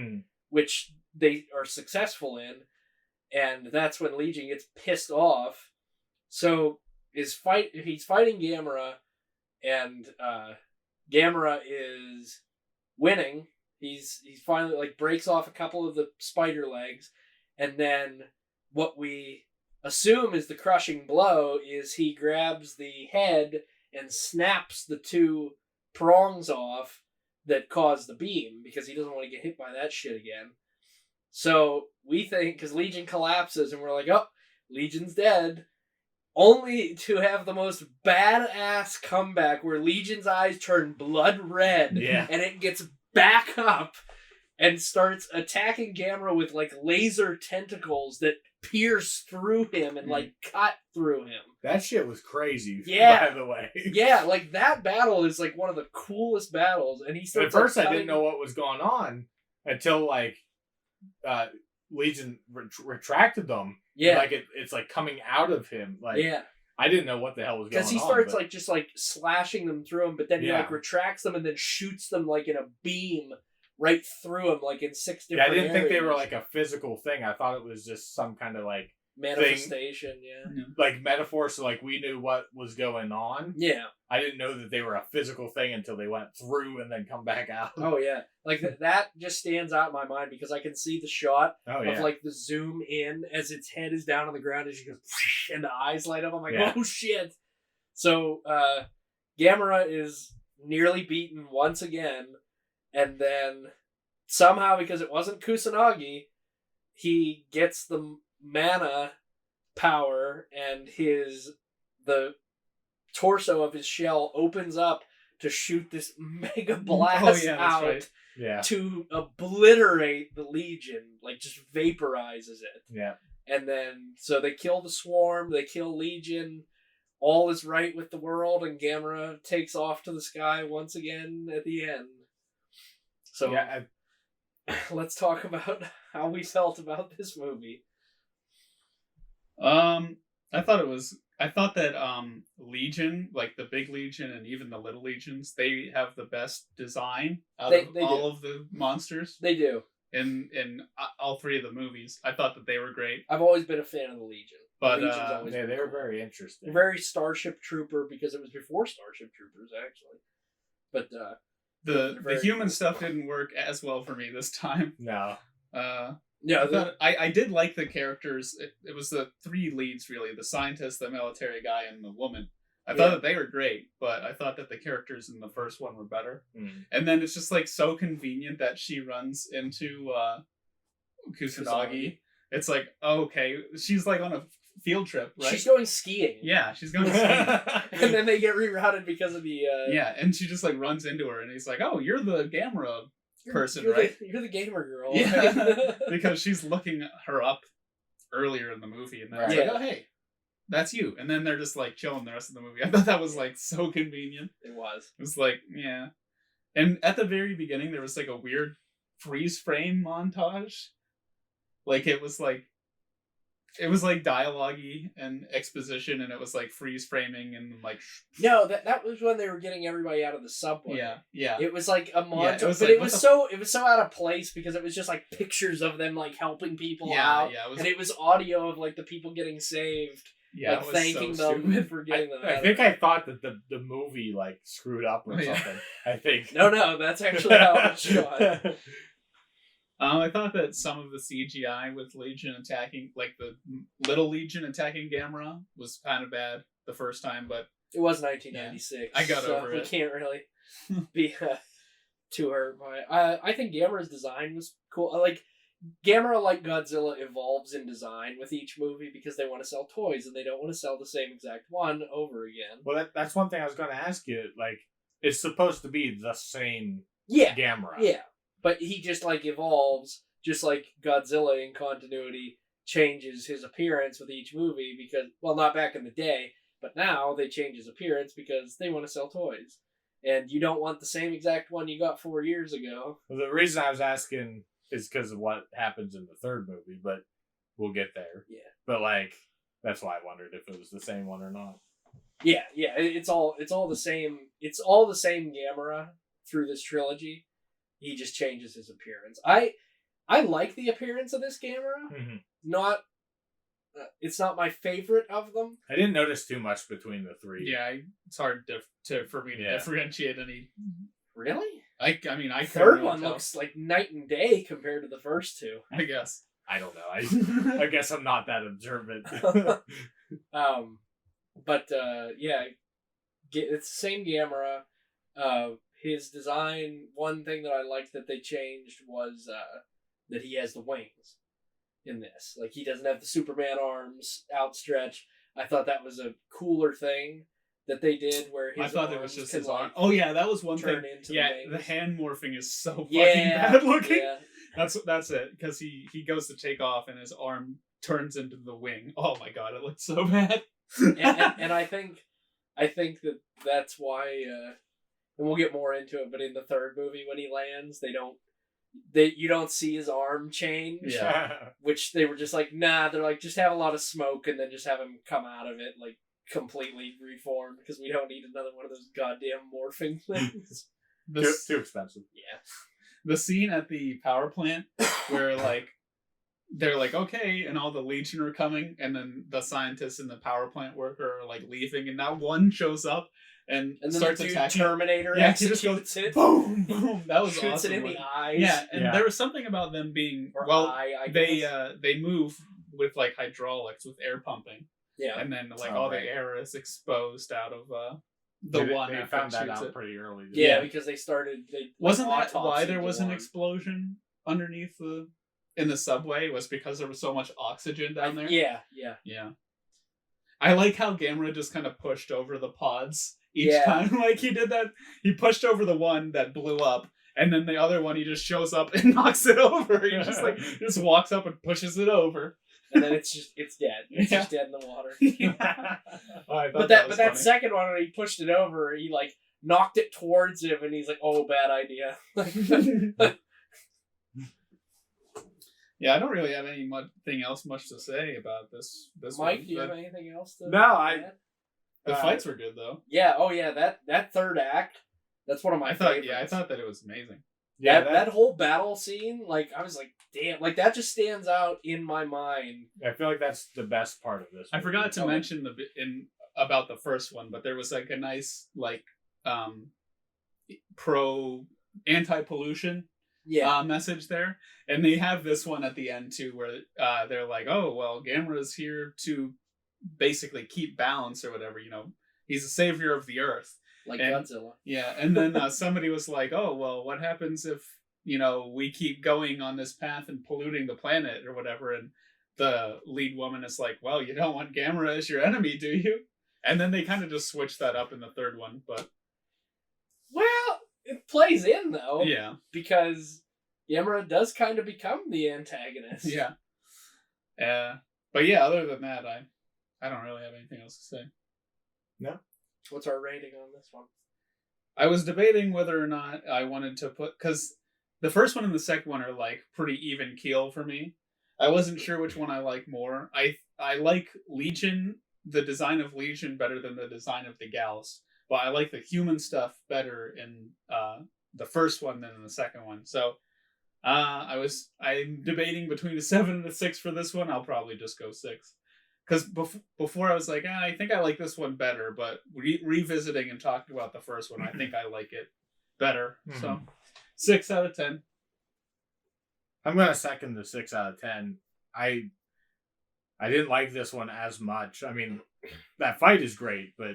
which they are successful in, and that's when Legion gets pissed off. So he's fighting Gamera, and Gamera is winning. He's finally like breaks off a couple of the spider legs, and then what we assume is the crushing blow is he grabs the head and snaps the two prongs off that cause the beam because he doesn't want to get hit by that shit again. So we think, because Legion collapses and we're like, oh, Legion's dead. Only to have the most badass comeback where Legion's eyes turn blood red and it gets back up and starts attacking Gamera with like laser tentacles that pierce through him and like cut through him. That shit was crazy. Yeah. By the way. Yeah, like that battle is like one of the coolest battles, and he starts. At first, I didn't know what was going on until like Legion retracted them. Yeah, like it's like coming out of him. Like I didn't know what the hell was going on. Because he starts like just like slashing them through him, but then he like retracts them and then shoots them like in a beam right through him, like in 6 Yeah, different I didn't think they were areas. like a physical thing. I thought it was just some kind of like Manifestation, yeah. like metaphor, so like we knew what was going on. Yeah. I didn't know that they were a physical thing until they went through and then come back out. Oh, yeah. Like, that just stands out in my mind because I can see the shot of, like, the zoom in as its head is down on the ground as you go, and the eyes light up. I'm like, oh, shit. So, Gamera is nearly beaten once again, and then somehow, because it wasn't Kusanagi, he gets the mana power, and the torso of his shell opens up to shoot this mega blast out right. Yeah. to obliterate the Legion, like just vaporizes it. Yeah. And then, so they kill the Swarm, they kill Legion, all is right with the world, and Gamera takes off to the sky once again at the end. So, yeah, let's talk about how we felt about this movie. I thought that Legion, like the big Legion and even the little Legions, they have the best design out of all of the monsters. They do. In all 3 of the movies. I thought that they were great. I've always been a fan of the Legion. But they were very interesting. Very Starship Trooper, because it was before Starship Troopers, actually. But the human stuff didn't work as well for me this time. No. Yeah, I did like the characters. It was the 3 leads, really. The scientist, the military guy, and the woman. I thought that they were great, but I thought that the characters in the first one were better. Mm. And then it's just like so convenient that she runs into Kusanagi. It's like, oh, okay, she's like on a field trip, right? She's going skiing. Yeah, she's going skiing. And then they get rerouted because of the... Yeah, and she just like runs into her, and he's like, oh, you're the Gamera person, right? You're the gamer girl. Yeah, because she's looking her up earlier in the movie, and then it's like, oh, hey, that's you. And then they're just like chilling the rest of the movie. I thought that was like so convenient. It was. It was like, yeah. And at the very beginning, there was like a weird freeze frame montage. Like it was like dialogue-y and exposition, and it was like freeze framing and like. No, that was when they were getting everybody out of the subway. Yeah. It was like a montage, it was but like, it was so out of place because it was just like pictures of them like helping people out. Yeah, and it was audio of like the people getting saved. Yeah, like thanking them for getting them. I think I thought that the movie like screwed up or something. I think. No, that's actually how it's shot. I thought that some of the CGI with Legion attacking, like the little Legion attacking Gamera, was kind of bad the first time, but it was 1996. Yeah, I got over it. We can't really be too hurt by it. I think Gamera's design was cool. Like Gamera, like Godzilla, evolves in design with each movie because they want to sell toys and they don't want to sell the same exact one over again. Well, that's one thing I was going to ask you. Like, it's supposed to be the same Gamera. Yeah. But he just, like, evolves, just like Godzilla in continuity changes his appearance with each movie because, well, not back in the day, but now they change his appearance because they want to sell toys. And you don't want the same exact one you got 4 years ago. Well, the reason I was asking is because of what happens in the third movie, but we'll get there. Yeah. But, like, that's why I wondered if it was the same one or not. Yeah, it's all the same. It's all the same Gamera through this trilogy. He just changes his appearance. I like the appearance of this Gamera. Mm-hmm. Not, it's not my favorite of them. I didn't notice too much between the 3. Yeah, it's hard for me to differentiate any. Really? I mean, I third one looks like night and day compared to the first 2. I guess. I don't know. I guess I'm not that observant. But yeah, it's the same Gamera. His design, one thing that I liked that they changed was that he has the wings in this. Like, he doesn't have the Superman arms outstretched. I thought that was a cooler thing that they did where his I thought it was just his arm. Like, oh, yeah, that was one thing. Yeah, the hand morphing is so fucking bad looking. Yeah. That's it. Because he goes to take off and his arm turns into the wing. Oh my god, it looks so bad. and I think that's why... and we'll get more into it, but in the third movie when he lands, you don't see his arm change. Yeah. Which they were just like, nah, they're like, just have a lot of smoke and then just have him come out of it, like, completely reformed, because we don't need another one of those goddamn morphing things. Too expensive. Yeah. The scene at the power plant where like they're like, okay, and all the Legion are coming, and then the scientists and the power plant worker are like leaving, and now one shows up and then starts the attacking. Terminator Yeah, he just executes goes it. boom, boom. That was Shoots awesome. it in the eyes. Yeah, and Yeah. there was something about them being I guess. they move with like hydraulics with air pumping, Yeah. and then like Oh, all right. the air is exposed out of They one. They after found it that shoots out it. pretty early. didn't Yeah, they? because they started. Wasn't that why autopsied there was an one. explosion underneath in the subway? Was because there was so much oxygen down there? Yeah. Yeah. I like how Gamera just kind of pushed over the pods each Yeah. time. Like he did that. He pushed over the one that blew up, and then the other one he just shows up and knocks it over. He just walks up and pushes it over. And then it's dead. It's Yeah. just dead in the water. Oh, I thought But that that was second one when he pushed it over, he like knocked it towards him, and he's like, "Oh, bad idea." funny. Yeah, I don't really have anything else much to say about this. Mike, one. do you have anything else to? No, I- add? The fights were good though. Yeah. Oh, yeah. That third act. That's one of my I thought favorites. that it was amazing. Yeah, that whole battle scene, like I was like, damn, like that just stands out in my mind. I feel like that's the best part of this. I movie. forgot to Okay. mention about the first one, but there was like a nice like pro anti-pollution Yeah. message there, and they have this one at the end too, where they're like, oh well, Gamera's here to basically keep balance or whatever. You know, he's a savior of the earth. Like and- Godzilla. Yeah, and then somebody was like, oh well, what happens if we keep going on this path and polluting the planet or whatever? And the lead woman is like, well, you don't want Gamera as your enemy, do you? And then they kind of just switched that up in the third one, but Well, it plays in though. yeah. Because Gamera does kind of become the antagonist. Yeah. But yeah, other than that, I don't really have anything else to say. What's our rating on this one? I was debating whether or not I wanted to put, because the first one and the second one are like pretty even keel for me. I wasn't sure which one I like more. I like Legion, the design of Legion, better than the design of the Gals, but I like the human stuff better in the first one than in the second one. So I'm debating between a 7 and a 6 for this one. I'll probably just go 6. Because before I was like, I think I like this one better, but revisiting and talking about the first one, I think I like it better. Mhm. So 6 out of 10. I'm gonna second the 6 out of 10. I didn't like this one as much. I mean, that fight is great, but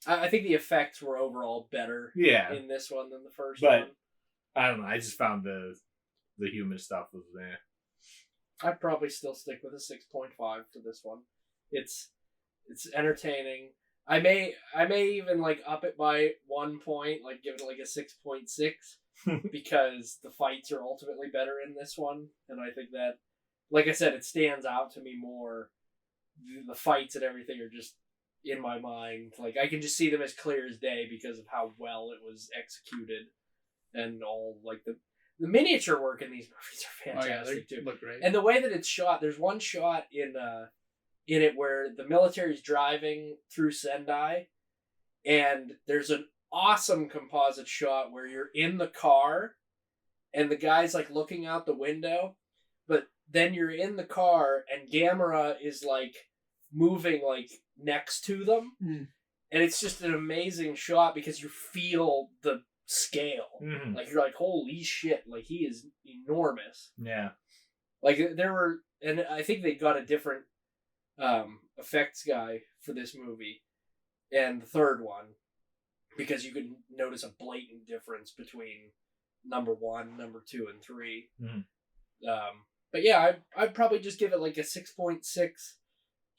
I think the effects were overall better yeah, in this one than the first But- one. I don't know. I just found the human stuff was there. I'd probably still stick with a 6.5 for this one. It's entertaining. I may even like up it by 1 point, like give it like a 6.6 because the fights are ultimately better in this one, and I think that, like I said, it stands out to me more. The fights and everything are just in my mind. Like I can just see them as clear as day because of how well it was executed, and all like the miniature work in these movies are fantastic they too. look great. And the way that it's shot, there's one shot in it where the military's driving through Sendai, and there's an awesome composite shot where you're in the car, and the guy's like looking out the window, but then you're in the car, and Gamera is like moving like next to them, Mm. and it's just an amazing shot because you feel the scale. Mm-hmm. Like you're like, holy shit! Like he is enormous. Yeah. Like there were, and I think they got a different effects guy for this movie and the third one because you could notice a blatant difference between number 1, number 2, and 3. Mhm. But yeah, I'd probably just give it like a 6.6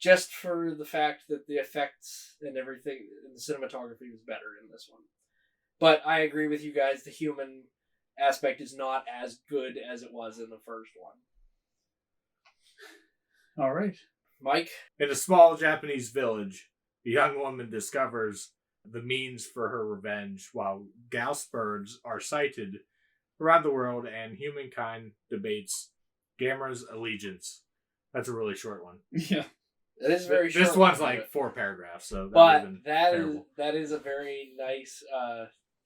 just for the fact that the effects and everything and the cinematography was better in this one. But I agree with you guys, the human aspect is not as good as it was in the first one. All right. Mike? In a small Japanese village, a young woman discovers the means for her revenge while Gauss birds are sighted around the world and humankind debates Gamera's allegiance. That's a really short one. Yeah. That is very short. This one's one, like 4 paragraphs, so that but would've been that is terrible. that is a very nice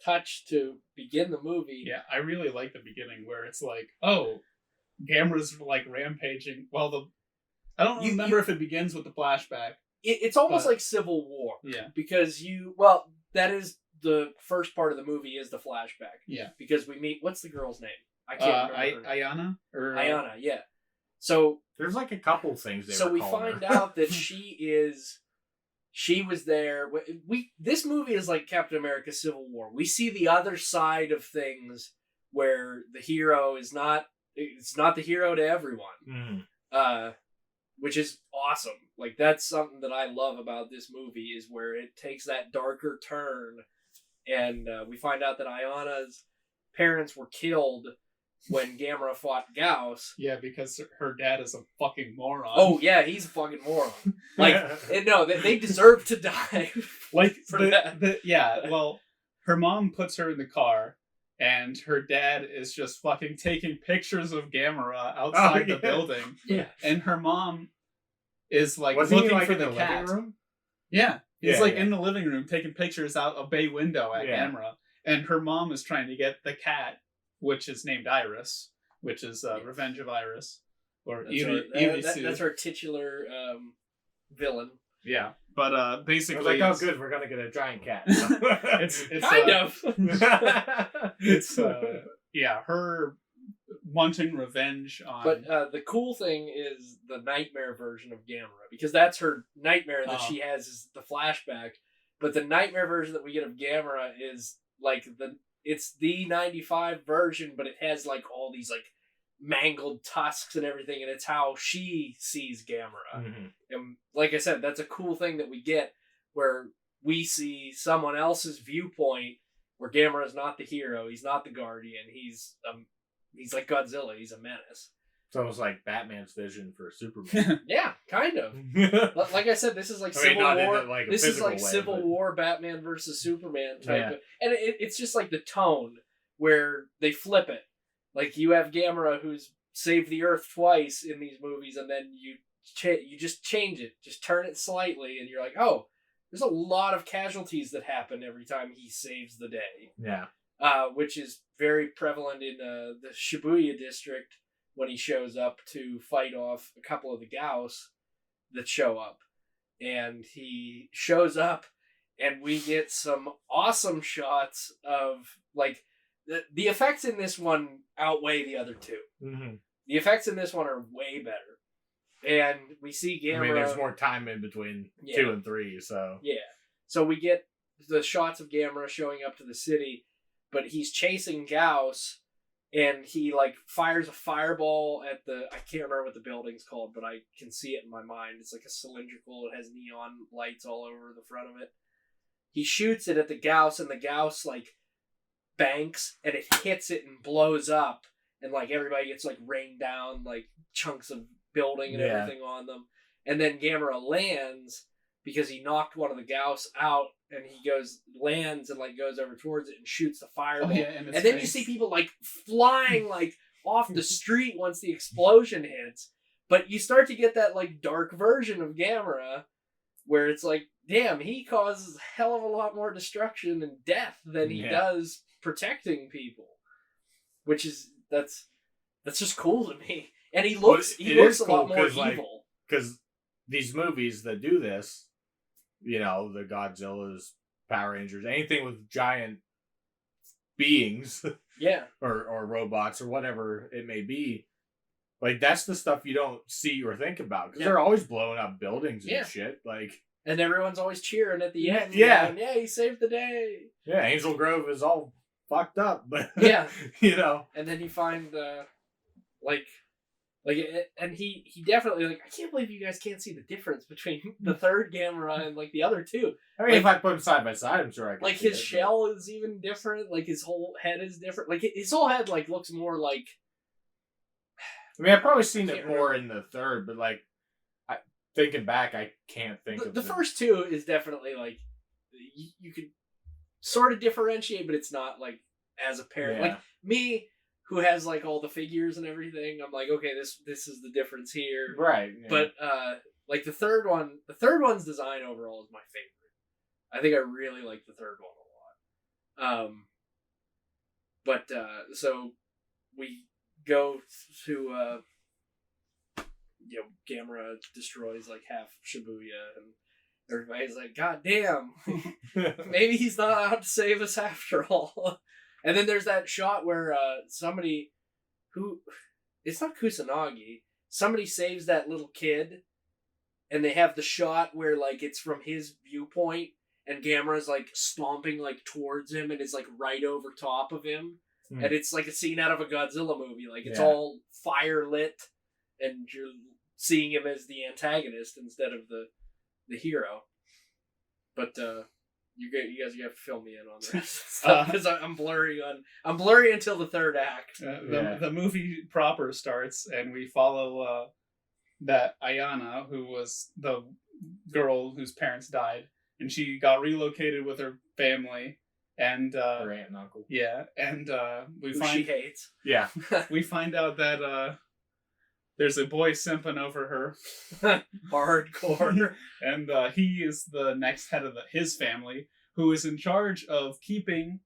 touch to begin the movie. Yeah, I really like the beginning where it's like, oh, Gamera's like rampaging. Well, I don't remember if it begins with the flashback. It's almost like Civil War. Yeah. Because that is the first part of the movie is the flashback. Yeah. Because we meet, what's the girl's name? I can't remember. Ayana? Ayana, yeah. So there's like a couple things we find out that she was there. This movie is like Captain America Civil War. We see the other side of things where the hero is not the hero to everyone. Which is awesome. Like, that's something that I love about this movie, is where it takes that darker turn, and we find out that Ayana's parents were killed when Gamera fought Gauss. Yeah, because her dad is a fucking moron. Oh yeah, he's a fucking moron. Like, no, they deserve to die. Like for that. Yeah. Well, her mom puts her in the car, and her dad is just fucking taking pictures of Gamera outside the building. Yeah. And her mom is like Was looking he, like, for in the the cat. living room? Yeah. He's Yeah, in the living room taking pictures out a bay window at Gamera. And her mom is trying to get the cat, which is named Iris, which is Revenge of Iris. Or that's our titular villain. Yeah. But basically, I was like, oh good, we're gonna get a giant cat. it's kind of. It's her wanting revenge on. But the cool thing is the nightmare version of Gamera, because that's her nightmare that she has is the flashback. But the nightmare version that we get of Gamera is like it's the 95 version, but it has like all these like mangled tusks and everything, and it's how she sees Gamera. And like I said, that's a cool thing that we get, where we see someone else's viewpoint, where Gamera is not the hero, he's not the Guardian, he's like Godzilla, he's a menace. It's almost like Batman's vision for Superman. Yeah, kind of. Like I said, this is like Civil War. This is like Civil War, Batman versus Superman type of, and it's just like the tone where they flip it. Like, you have Gamera who's saved the Earth twice in these movies, and then you just change it, just turn it slightly, and you're like, oh, there's a lot of casualties that happen every time he saves the day. Yeah. Which is very prevalent in the Shibuya district when he shows up to fight off a couple of the Gauss that show up. And he shows up, and we get some awesome shots of, like, the effects in this one outweigh the other two. The effects in this one are way better. And we see Gamera... I mean, there's more time in between 2 and 3, so... Yeah. So we get the shots of Gamera showing up to the city, but he's chasing Gauss, and he, like, fires a fireball at I can't remember what the building's called, but I can see it in my mind. It's like a cylindrical, it has neon lights all over the front of it. He shoots it at the Gauss, and the Gauss, like, banks, and it hits it and blows up, and, like, everybody gets, like, rained down, like, chunks of building and everything on them. And then Gamera lands, because he knocked one of the Gauss out, and he lands and, like, goes over towards it and shoots the fireball. And then you see people, like, flying, like, off the street once the explosion hits. But you start to get that, like, dark version of Gamera, where it's like, damn, he causes a hell of a lot more destruction and death than he does protecting people. Which is, that's just cool to me. And he looks a lot more evil. Because these movies that do this, you know, the Godzillas, Power Rangers, anything with giant beings, or robots or whatever it may be, like, that's the stuff you don't see or think about, because they're always blowing up buildings and shit, like, and everyone's always cheering at the end. Going, he saved the day. Yeah, Angel Grove is all fucked up, but you know, and then you find and he definitely, like, I can't believe you guys can't see the difference between the third Gamera and, like, the other two. I mean, if I put them side by side, I'm sure I can. Like, his shell is even different. Like, his whole head is different. Like, his whole head, like, looks more like... I mean, I've probably seen it more in the third, but, like, thinking back, I can't think of the first two is definitely, like, you could sort of differentiate, but it's not, like, as apparent. Like, me, who has, like, all the figures and everything, I'm like, okay, this is the difference here. Right. Yeah. But, like, the third one's design overall is my favorite. I think I really like the third one a lot. But so we go to Gamera destroys like half Shibuya, and everybody's like, God damn, maybe he's not out to save us after all. And then there's that shot where somebody it's not Kusanagi, somebody saves that little kid, and they have the shot where like it's from his viewpoint, and Gamera's like stomping like towards him and is like right over top of him. And it's like a scene out of a Godzilla movie. Like it's all fire lit, and you're seeing him as the antagonist instead of the hero. But you guys have to fill me in on this because I'm blurry until the third act. The movie proper starts, and we follow that Ayana, who was the girl whose parents died, and she got relocated with her family. And her aunt and uncle. Yeah, and she hates. Yeah. We find out that there's a boy simping over her. Hardcore. And he is the next head of his family, who is in charge of keeping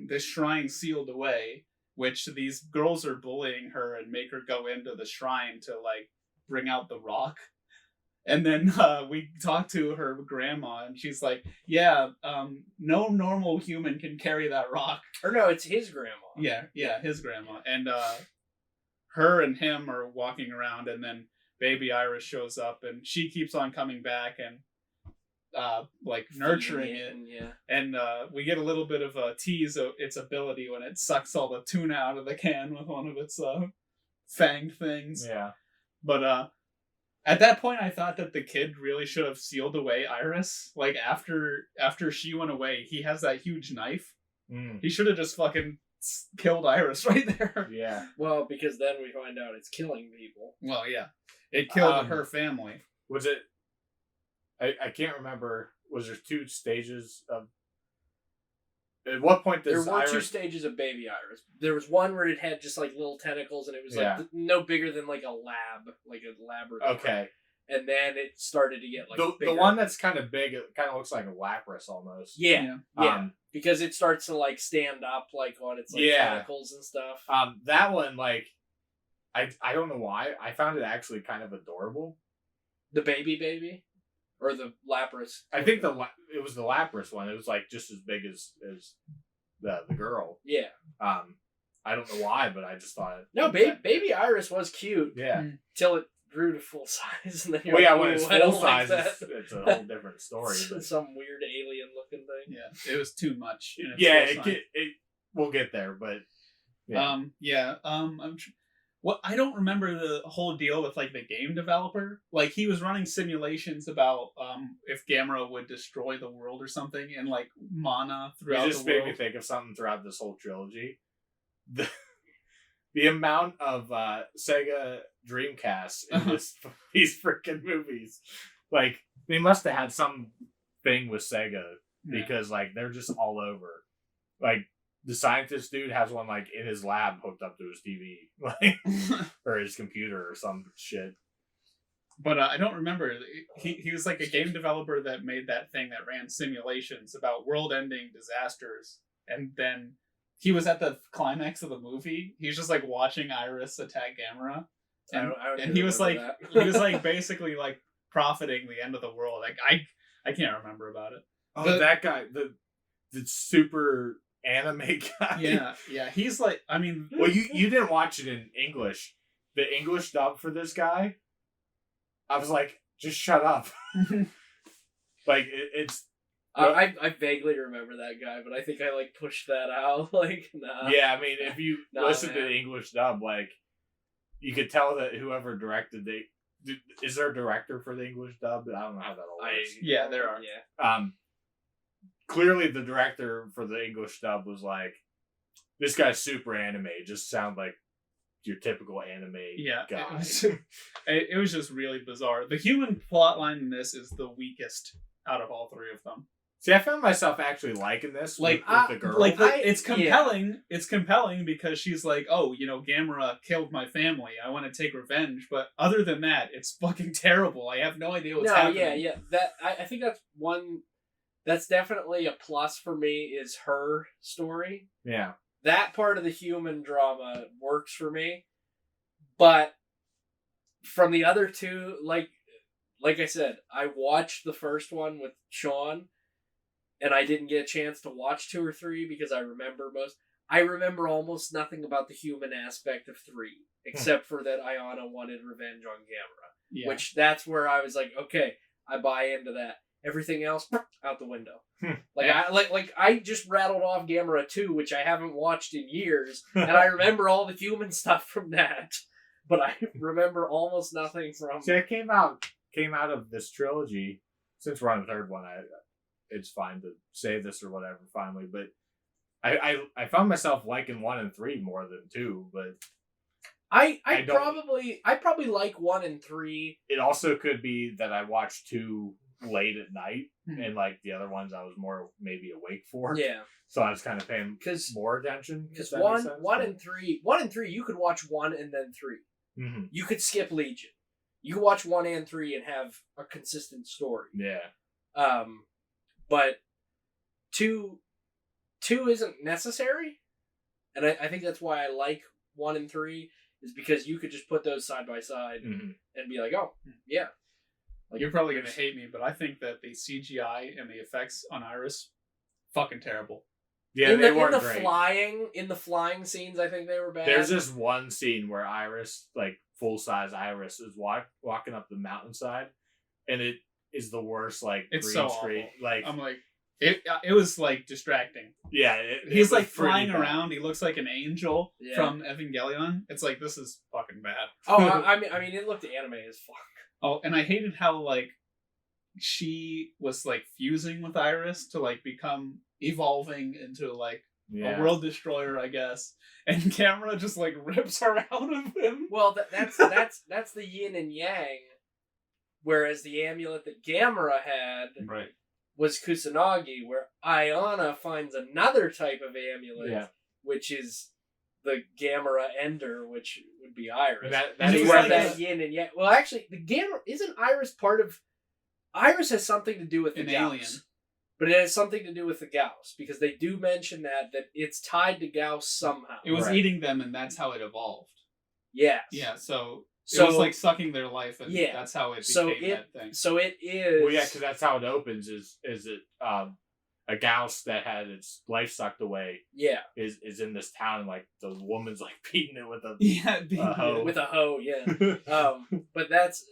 this shrine sealed away, which these girls are bullying her and make her go into the shrine to like bring out the rock. And then we talk to her grandma, and she's like, yeah, no normal human can carry that rock. Or no, it's his grandma. Yeah, his grandma. And her and him are walking around, and then baby Iris shows up, and she keeps on coming back and like nurturing it. And we get a little bit of a tease of its ability when it sucks all the tuna out of the can with one of its fanged things. Yeah. But at that point, I thought that the kid really should have sealed away Iris. Like, after she went away, he has that huge knife. He should have just fucking killed Iris right there. Yeah. Well, because then we find out it's killing people. Well, yeah. It killed her family. Was it... I can't remember. Was there 2 stages of... At what point does there were Iris... 2 stages of baby Iris. There was one where it had just like little tentacles, and it was like no bigger than like a laboratory. Okay. And then it started to get like the one that's kind of big. It kind of looks like a Lapras almost. Yeah. Because it starts to like stand up like on its like tentacles and stuff. That one, like, I don't know why I found it actually kind of adorable. The baby. Or the Lapras. I think it was the Lapras one. It was like just as big as the girl. Yeah. I don't know why, but I just thought. No, baby Iris was cute. Yeah. Till it grew to full size, and then when it's full size, it's a whole different story. But... Some weird alien looking thing. Yeah, it was too much. We'll get there, but. Yeah. I don't remember the whole deal with like the game developer. Like, he was running simulations about if Gamera would destroy the world or something, and like mana throughout the world. You just made me think of something throughout this whole trilogy. The amount of Sega Dreamcast in these freaking movies. Like, they must have had some thing with Sega because like they're just all over. Like, the scientist dude has one like in his lab hooked up to his TV, like, or his computer or some shit. But I don't remember. He was like a game developer that made that thing that ran simulations about world-ending disasters, and then he was at the climax of the movie. He was just like watching Iris attack Gamera, and he was like basically like profiting the end of the world. Like, I can't remember about it. Oh, that guy, the super anime guy. Yeah. He's like, I mean, well, you didn't watch it in English. The English dub for this guy, I was like, just shut up. Like, it's. I vaguely remember that guy, but I think I like pushed that out. Like, nah. Yeah, I mean, if you listen to the English dub, like, you could tell that whoever directed is there a director for the English dub? I don't know how that all works. Yeah, there are. Yeah. Clearly the director for the English dub was like, this guy's super anime. Just sound like your typical anime guy. It was just really bizarre. The human plotline in this is the weakest out of all 3 of them. See, I found myself actually liking this with the girl. Like, it's compelling. Yeah. It's compelling because she's like, oh, Gamera killed my family. I want to take revenge. But other than that, it's fucking terrible. I have no idea what's happening. Yeah. That I think that's one. That's definitely a plus for me. Is her story. Yeah. that part of the human drama works for me, but from the other two, like I said, I watched the first one with Shawn, and I didn't get a chance to watch 2 or 3 because I remember almost nothing about the human aspect of 3, except for that Ayana wanted revenge on Gamera. Yeah. Which, that's where I was like, okay, I buy into that. Everything else, out the window. I just rattled off Gamera 2, which I haven't watched in years, and I remember all the human stuff from that, but I remember almost nothing from... See, it came out of this trilogy. Since we're on the third one, it's fine to say this or whatever, finally, but I found myself liking 1 and 3 more than 2, but I probably like 1 and 3. it also could be that I watched 2 late at night, and like the other ones I was more maybe awake for. Yeah. So I was kind of paying more attention. Because 1 and 3, you could watch 1 and then 3. Mm-hmm. You could skip Legion. You could watch 1 and 3 and have a consistent story. Yeah. But 2 isn't necessary, and I think that's why I like 1 and 3, is because you could just put those side by side and be like, oh, yeah. Like, you're probably gonna hate me, but I think that the CGI and the effects on Iris, fucking terrible. Yeah, they weren't great. In the flying scenes, I think they were bad. There's this one scene where Iris, like full-size Iris, is walking up the mountainside, and it is the worst, like, it's green so screen. awful. Like, I'm like, it was like distracting. Yeah, he's like flying around. He looks like an angel from Evangelion. It's like, this is fucking bad. Oh, I mean, it looked anime as fuck. Oh, and I hated how, like, she was, like, fusing with Iris to, like, evolving into, like, a world destroyer, I guess. And Gamera just, like, rips her out of him. Well, that's the yin and yang. Whereas the amulet that Gamera had was Kusanagi, where Ayana finds another type of amulet, which is the Gamera Ender, which would be Iris. That's where that yin and yang. Well, actually, the Gamera isn't Iris part of. Iris has something to do with the Gauss, alien, but it has something to do with the Gauss, because they do mention that it's tied to Gauss somehow. It was eating them, and that's how it evolved. Yes. Yeah. So it was like sucking their life, and that's how it became that thing. So it is. Well, yeah, because that's how it opens. Is it a Gauss that had its life sucked away? Yeah, is in this town, and like the woman's like beating it with a hoe. With a hoe, yeah. But that's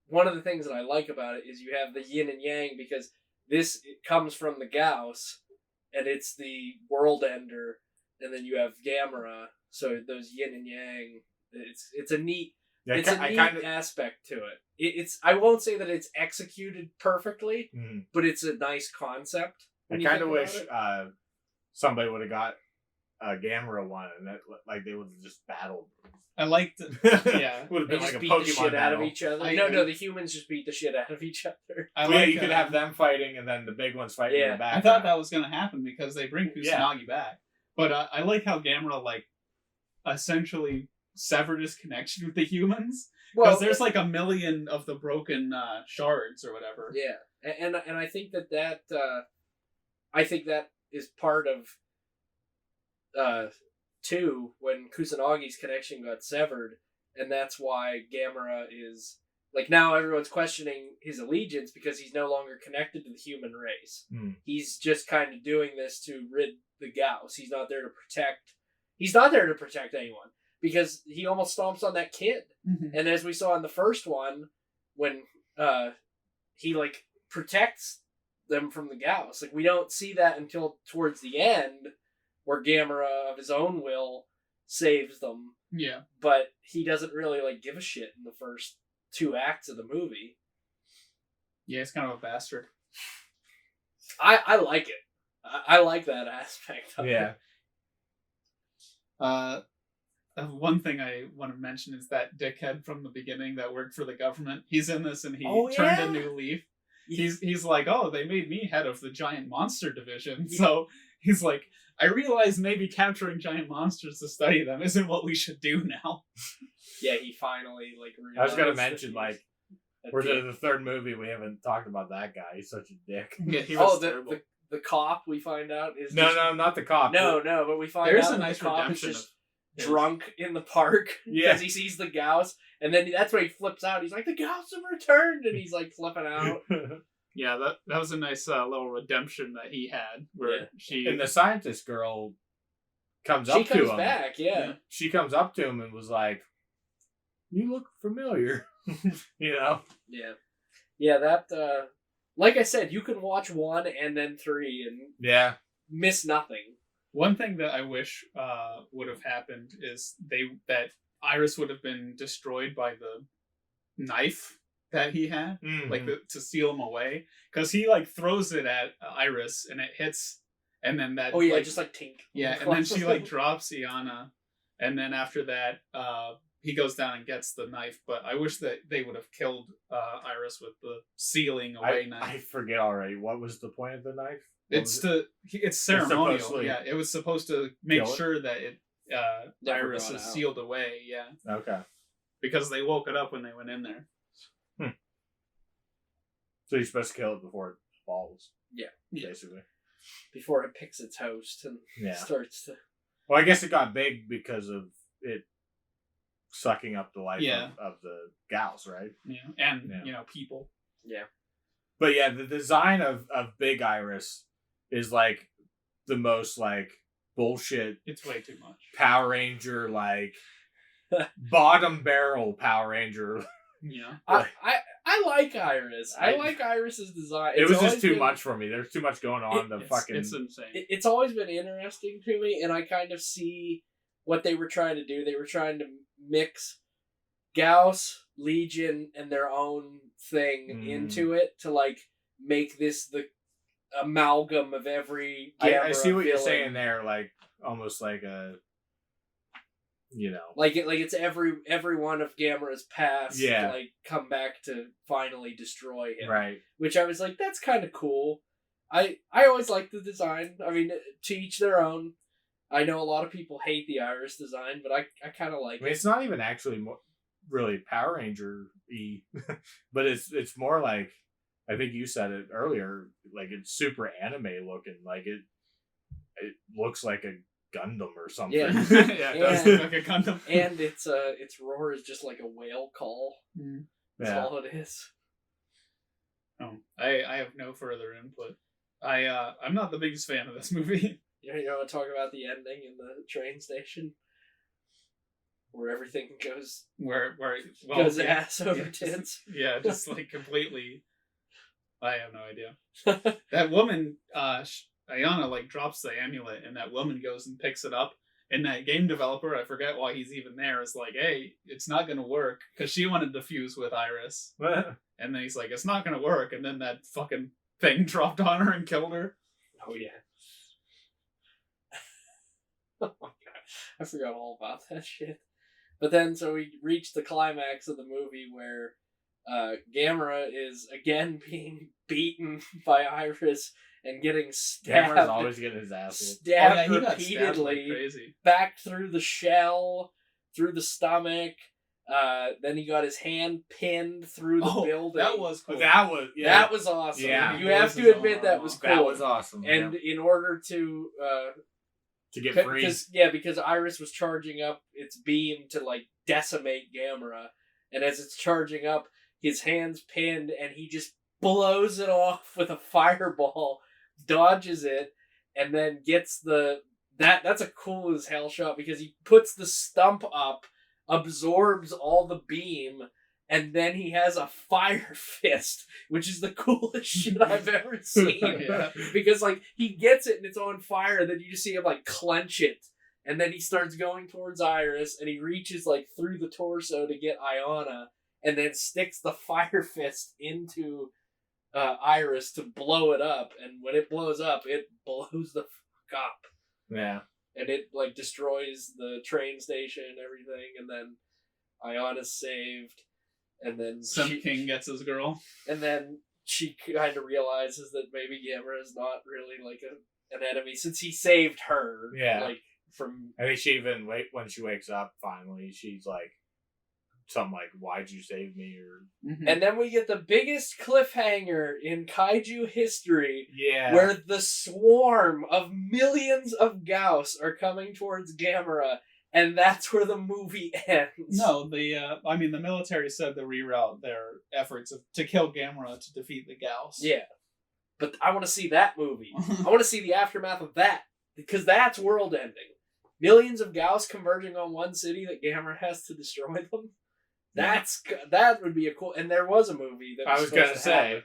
one of the things that I like about it is you have the yin and yang, because it comes from the Gauss, and it's the world ender, and then you have Gamera. So those yin and yang. It's a neat aspect to it. It's I won't say that it's executed perfectly, but it's a nice concept. I kind of wish somebody would have got a Gamera one, and that, like, they would have just battled. I liked it. Yeah, would have been like a Pokemon the shit out of each other. No, the humans just beat the shit out of each other. You could have them fighting, and then the big ones fighting in the back. I thought that was going to happen because they bring Kusanagi back, but I like how Gamera, like, essentially severed his connection with the humans, because there's like a million of the broken shards or whatever. Yeah, and I think that is part of 2, when Kusanagi's connection got severed, and that's why Gamera is like, now everyone's questioning his allegiance because he's no longer connected to the human race. He's just kind of doing this to rid the Gauss. He's not there to protect anyone. Because he almost stomps on that kid. And as we saw in the first one, when he, like, protects them from the Gauss. Like, we don't see that until towards the end, where Gamera, of his own will, saves them. Yeah. But he doesn't really, like, give a shit in the first 2 acts of the movie. Yeah, it's kind of a bastard. I like it. I like that aspect of it. One thing I want to mention is that dickhead from the beginning that worked for the government. He's in this, and he turned a new leaf. He's like, oh, they made me head of the giant monster division. So he's like, I realize maybe capturing giant monsters to study them isn't what we should do now. Yeah, he finally, like, realized. I was going to mention, like, we're the third movie, we haven't talked about that guy. He's such a dick. Yeah, he was terrible. the cop, we find out, is No, not the cop. No, but we find There's out a that nice the cop is redemption just of drunk in the park because he sees the Gauss, and then that's when he flips out. He's like, the Gauss have returned, and he's like flipping out. Yeah, that was a nice little redemption that he had, where she And the scientist girl comes up to him. She comes back, yeah. She comes up to him and was like, "You look familiar," you know. Yeah. That like I said, you can watch 1 and then 3 and miss nothing. One thing that I wish would have happened is that Iris would have been destroyed by the knife that he had, to seal him away, because he like throws it at Iris and it hits, and then that just like tink. Yeah, and then she like drops Iana, and then after that he goes down and gets the knife. But I wish that they would have killed Iris with the sealing away knife. I forget already. What was the point of the knife? It's ceremonial. Supposedly It was supposed to make kill it? sure that it Never Iris got is out. sealed away. Yeah, Okay. because they woke it up when they went in there. So you're supposed to kill it before it falls. Yeah. Basically. Before it picks its host and Yeah. starts to... Well, I guess it got big because of it sucking up the life Yeah. of the gals, right? Yeah, and Yeah. people. Yeah. But yeah, the design of Big Iris is like the most like bullshit It's way too much. Power Ranger, like bottom barrel Power Ranger. Yeah. I like Iris. I like Iris's design. It It's was just always too been- much for me. There's too much going on. It's insane. It's always been interesting to me, and I kind of see what they were trying to do. They were trying to mix Gauss, Legion, and their own thing into it to like make this the amalgam of every Gamera I see what you're villain. saying there, like almost like a, you know, Like it's every one of Gamera's past, Yeah. like come back to finally destroy him. right? Which I was like, that's kind of cool. I always liked the design. I mean, to each their own. I know a lot of people hate the Iris design, but I kind of like I mean, it's not even actually really Power Ranger-y, but it's more like, I think you said it earlier, like it's super anime looking, like it looks like a Gundam or something. Yeah. Yeah, it does look like a Gundam. And its roar is just like a whale call. That's Yeah. all it is. Oh, I have no further input. I'm not the biggest fan of this movie. You want to talk about the ending in the train station? Where everything goes ass over tits. Yeah, just like completely. I have no idea. That woman, Ayana, like drops the amulet, and that woman goes and picks it up. And that game developer, I forget why he's even there, is like, "Hey, it's not gonna work," because she wanted to fuse with Iris, and then he's like, "It's not gonna work," and then that fucking thing dropped on her and killed her. Oh yeah. Oh my god, I forgot all about that shit. But then, so we reach the climax of the movie where Gamera is again being beaten by Iris and getting stabbed. Gamera's always getting his ass whooped. Stabbed he got stabbed like repeatedly, crazy. back through the shell, through the stomach. Then he got his hand pinned through the building. That was cool. That was That was awesome. Yeah. You have to admit that was cool. That was awesome. And in order to get free. Because Iris was charging up its beam to like decimate Gamera, and as it's charging up, his hand's pinned, and he just blows it off with a fireball, dodges it, and then gets that's a cool as hell shot because he puts the stump up, absorbs all the beam, and then he has a fire fist, which is the coolest shit I've ever seen. Yeah. Because like he gets it and it's on fire, then you just see him like clench it, and then he starts going towards Iris, and he reaches like through the torso to get Ayana, and then sticks the fire fist into Iris to blow it up, and when it blows up, it blows the fuck up. Yeah. And it like destroys the train station and everything, and then Ayana's saved, and then Some king gets his girl. and then she kind of realizes that maybe Gamera is not really like an enemy since he saved her. Yeah. Like from I think she even when she wakes up finally, she's like something like "Why'd you save me?" or And then we get the biggest cliffhanger in kaiju history, yeah, where the swarm of millions of Gauss are coming towards Gamera, and that's where the movie ends. No, the military said to reroute their efforts to kill Gamera to defeat the Gauss. Yeah. But I want to see that movie. I want to see the aftermath of that, because that's world ending. Millions of Gauss converging on one city that Gamera has to destroy them. That would be a cool. And there was a movie that I was gonna say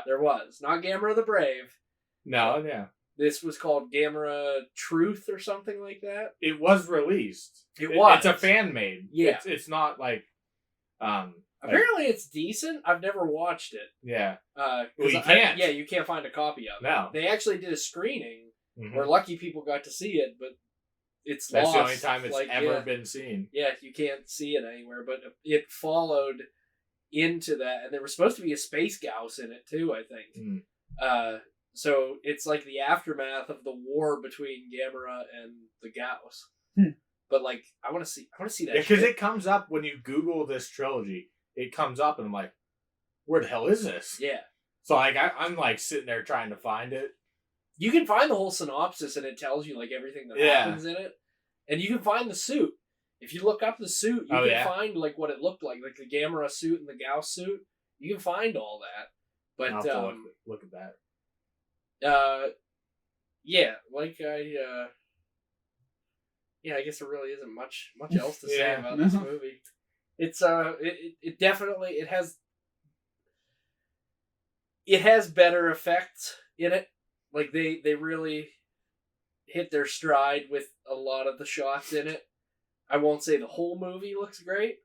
there was not Gamera the Brave. no, yeah, This was called Gamera Truth or something like that. it was released. It was. It's a fan made. Yeah. It's not like Apparently, it's decent. I've never watched it. yeah. 'Cause Well, you can't. you can't find a copy of it. No. They actually did a screening Mhm. where lucky people got to see it, but it's That's lost. the only time it's Like, ever yeah. been seen. Yeah, you can't see it anywhere, but it followed into that, and there was supposed to be a space Gauss in it too, I think. Mm. So it's like the aftermath of the war between Gamera and the Gauss. But like, I want to see that. Because shit. it comes up when you Google this trilogy. It comes up, and I'm like, where the hell is this? Yeah, So like, I'm like sitting there trying to find it. you can find the whole synopsis, and it tells you like everything that Yeah. happens in it, and you can find the suit. If you look up the suit, you can find like what it looked like the Gamera suit and the Gauss suit. You can find all that. But I'll have to look at that. yeah, like I guess there really isn't much else to say Yeah. about this movie. It's it definitely it has better effects in it. Like they really hit their stride with a lot of the shots in it. I won't say the whole movie looks great,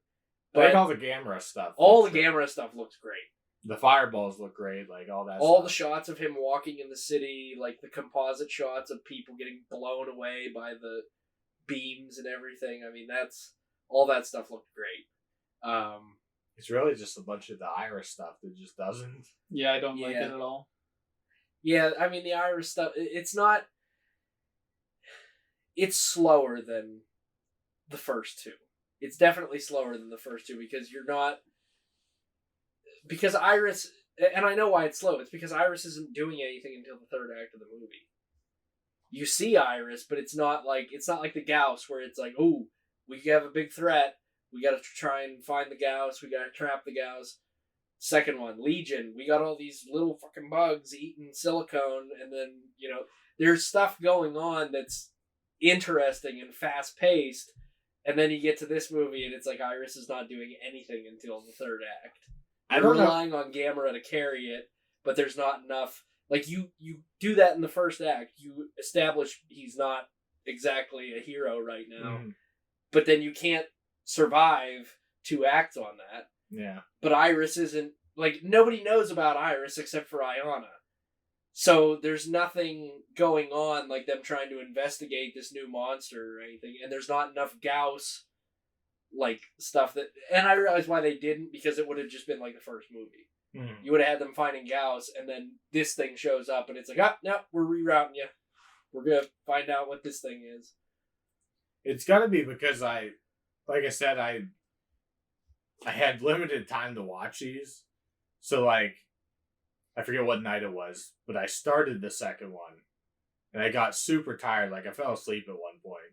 But like but all the Gamera stuff. all the looks great. Gamera stuff looks great. The fireballs look great. Like all that. All the stuff. shots of him walking in the city, like the composite shots of people getting blown away by the beams and everything. I mean, all that stuff looked great. It's really just a bunch of the Iris stuff that just doesn't. Yeah, I don't like Yeah. it at all. Yeah, I mean the Iris stuff. It's not. It's slower than the first two. It's definitely slower than the first two because you're not. Because Iris, and I know why it's slow. It's because Iris isn't doing anything until the third act of the movie. You see Iris, but it's not like the Gauss where it's like, oh, we have a big threat. We got to try and find the Gauss. We got to trap the Gauss. Second one, Legion. We got all these little fucking bugs eating silicone, and then there's stuff going on that's interesting and fast paced. And then you get to this movie, and it's like Iris is not doing anything until the third act. I You're don't know. relying on Gamera to carry it, but there's not enough. Like you do that in the first act. You establish he's not exactly a hero right now, but then you can't survive 2 acts on that. Yeah. But Iris isn't like nobody knows about Iris except for Ayana. So there's nothing going on like them trying to investigate this new monster or anything, and there's not enough Gauss like stuff that. And I realize why they didn't, because it would have just been like the first movie. You would have had them finding Gauss, and then this thing shows up, and it's like, no, we're rerouting you. We're gonna find out what this thing is. It's got to be because like I said, I had limited time to watch these, so like I forget what night it was, but I started the second one, and I got super tired. Like I fell asleep at one point,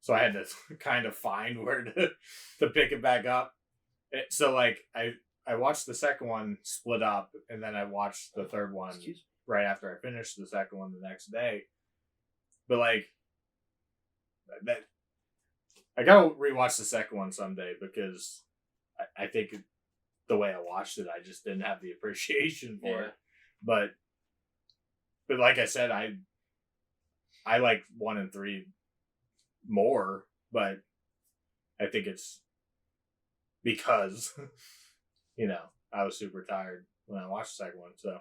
so I had to kind of find where to pick it back up. So like I watched the second one split up, and then I watched the third one right after I finished the second one the next day. But like that, I gotta rewatch the second one someday because I think the way I watched it, I just didn't have the appreciation for it. But like I said, I like 1 and 3 more, but I think it's because I was super tired when I watched the second one. So,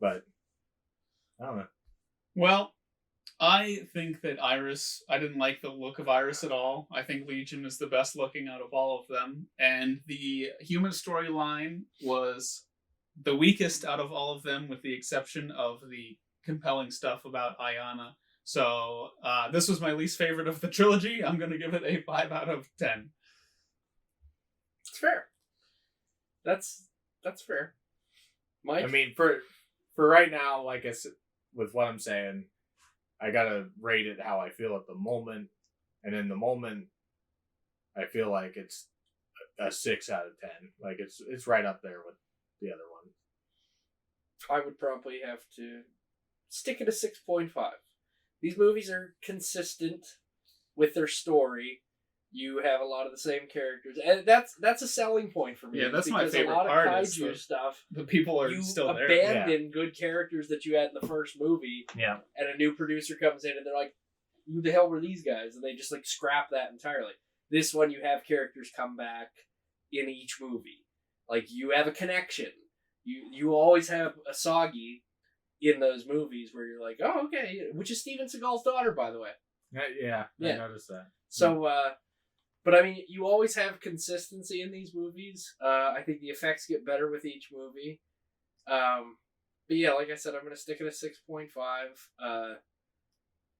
but I don't know. Well, I think that Iris, I didn't like the look of Iris at all. I think Legion is the best looking out of all of them. And the human storyline was the weakest out of all of them, with the exception of the compelling stuff about Ayana. So this was my least favorite of the trilogy. I'm going to give it a 5 out of 10. It's fair. That's fair. Mike? I mean, for right now, like I said, with what I'm saying, I gotta rate it how I feel at the moment, and in the moment, I feel like it's a 6 out of 10. Like it's right up there with the other one. I would probably have to stick it a 6.5. These movies are consistent with their story. You have a lot of the same characters, and that's a selling point for me. Yeah, that's my because favorite a lot part. of Is kaiju stuff. the people are You still there. abandon good characters that you had in the first movie, Yeah. and a new producer comes in and they're like, "Who the hell were these guys?" And they just like scrap that entirely. This one, you have characters come back in each movie. Like you have a connection. You always have a Soggy in those movies where you're like, oh, okay, which is Steven Seagal's daughter, by the way. Yeah. Yeah. I noticed that. So, but I mean, you always have consistency in these movies. I think the effects get better with each movie. But yeah, like I said, I'm going to stick it at 6.5.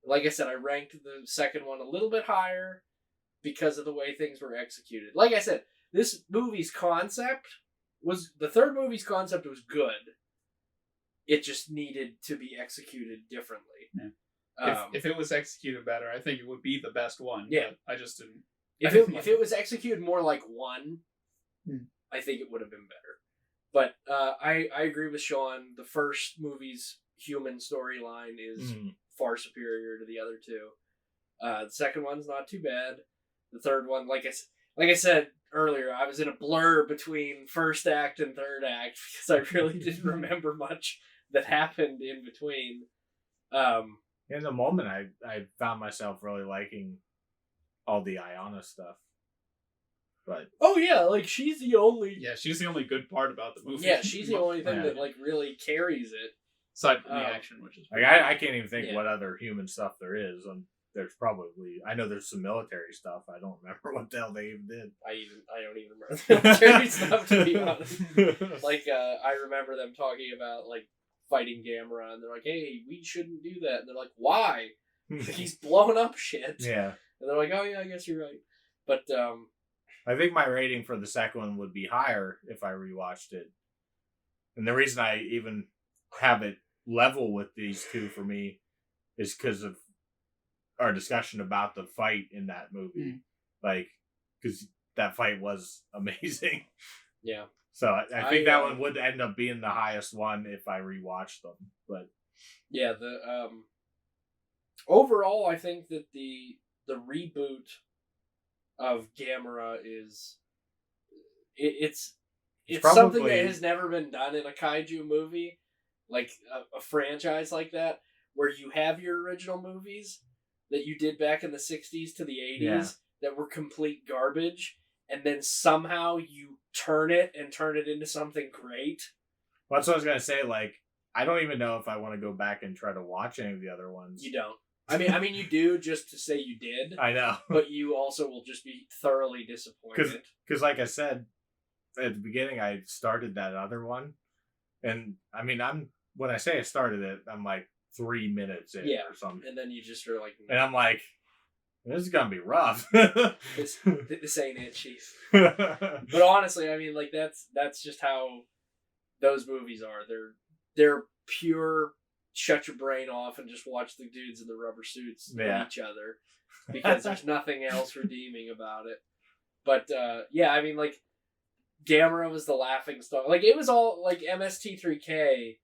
Like I said, I ranked the second one a little bit higher because of the way things were executed. Like I said, this movie's concept the third movie's concept was good. It just needed to be executed differently. Yeah. If it was executed better, I think it would be the best one. Yeah. But I just didn't. If it was executed more like one, I think it would have been better. But I agree with Shawn. The first movie's human storyline is far superior to the other two. The second one's not too bad. The third one, like I said earlier, I was in a blur between first act and third act because I really didn't remember much that happened in between. In the moment, I found myself really liking all the Iona stuff. But oh yeah, like she's the only good part about the movie. Yeah, she's the only thing that like really carries it. Aside from the action, which is like I can't even think what other human stuff there is. There's probably I know there's some military stuff. I don't remember what the hell they even did. I don't even remember the military stuff, to be honest. Like I remember them talking about like fighting Gamera, and they're like, "Hey, we shouldn't do that." And they're like, "Why?" He's blowing up shit. Yeah. And they're like, "Oh yeah, I guess you're right." But I think my rating for the second one would be higher if I rewatched it. And the reason I even have it level with these two for me is because of our discussion about the fight in that movie. Like, because that fight was amazing. Yeah. So I think that one would end up being the highest one if I rewatched them. But yeah, the overall, I think that the reboot of Gamera is it's something that has never been done in a kaiju movie, like a franchise like that, where you have your original movies that you did back in the 60s to the 80s that were complete garbage, and then somehow you turn it into something great. Well, that's what I was gonna say. Like, I don't even know if I want to go back and try to watch any of the other ones. You don't. I mean, you do just to say you did. I know, but you also will just be thoroughly disappointed. Because, like I said at the beginning, I started that other one, and I mean, when I say I started it, I'm like 3 minutes in or something, and then you just are like, and I'm like, this is gonna be rough. this ain't it, Chief. But honestly, I mean, like that's just how those movies are. They're pure. Shut your brain off and just watch the dudes in the rubber suits hit each other, because there's nothing else redeeming about it. But I mean, like Gamera was the laughing stock. Like it was all like MST3K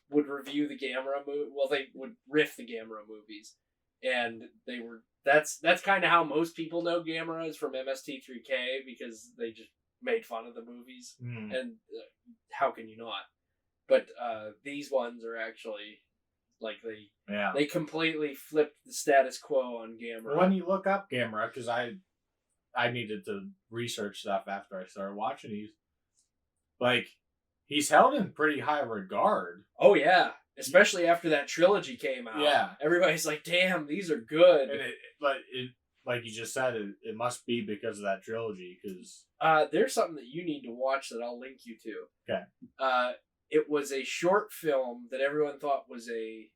would review the Gamera movie. Well, they would riff the Gamera movies, and they were that's kind of how most people know Gamera is from MST3K, because they just made fun of the movies, and how can you not? But these ones are actually like they completely flipped the status quo on Gamera. When you look up Gamera, because I needed to research stuff after I started watching these, like he's held in pretty high regard. Oh yeah, especially after that trilogy came out. Yeah, everybody's like, "Damn, these are good." And it like you just said, it must be because of that trilogy. Because there's something that you need to watch that I'll link you to. Okay. It was a short film that everyone thought was a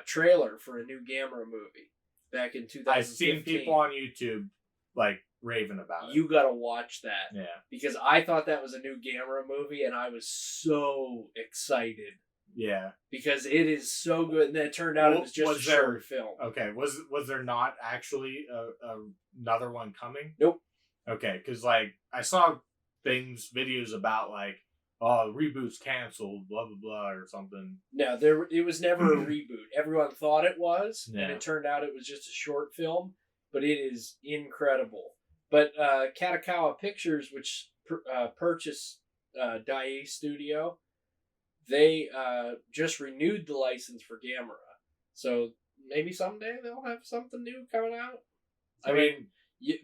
trailer for a new Gamera movie back in 2015. I've seen people on YouTube like raving about it. You gotta watch that. Yeah. Because I thought that was a new Gamera movie, and I was so excited. Yeah. Because it is so good, and then it turned out it was just a short film. Okay, was there not actually another one coming? Nope. Okay, because like I saw videos about like, oh, reboot's canceled, blah blah blah, or something. No, it was never a reboot. Everyone thought it was, and it turned out it was just a short film. But it is incredible. But Katakawa Pictures, which purchased Dai Studio, they just renewed the license for Gamera. So maybe someday they'll have something new coming out. I mean,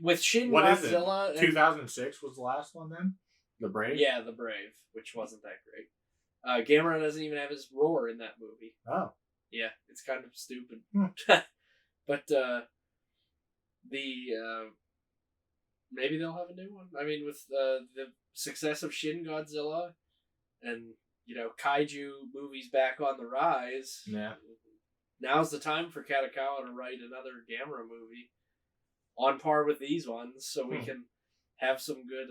with Shin Godzilla... What is it? 2006 was the last one then? The Brave? Yeah, The Brave, which wasn't that great. Gamera doesn't even have his roar in that movie. Oh. Yeah, it's kind of stupid. But maybe they'll have a new one. I mean, with the success of Shin Godzilla and, kaiju movies back on the rise, now's the time for Katakawa to write another Gamera movie on par with these ones, so we can have some good...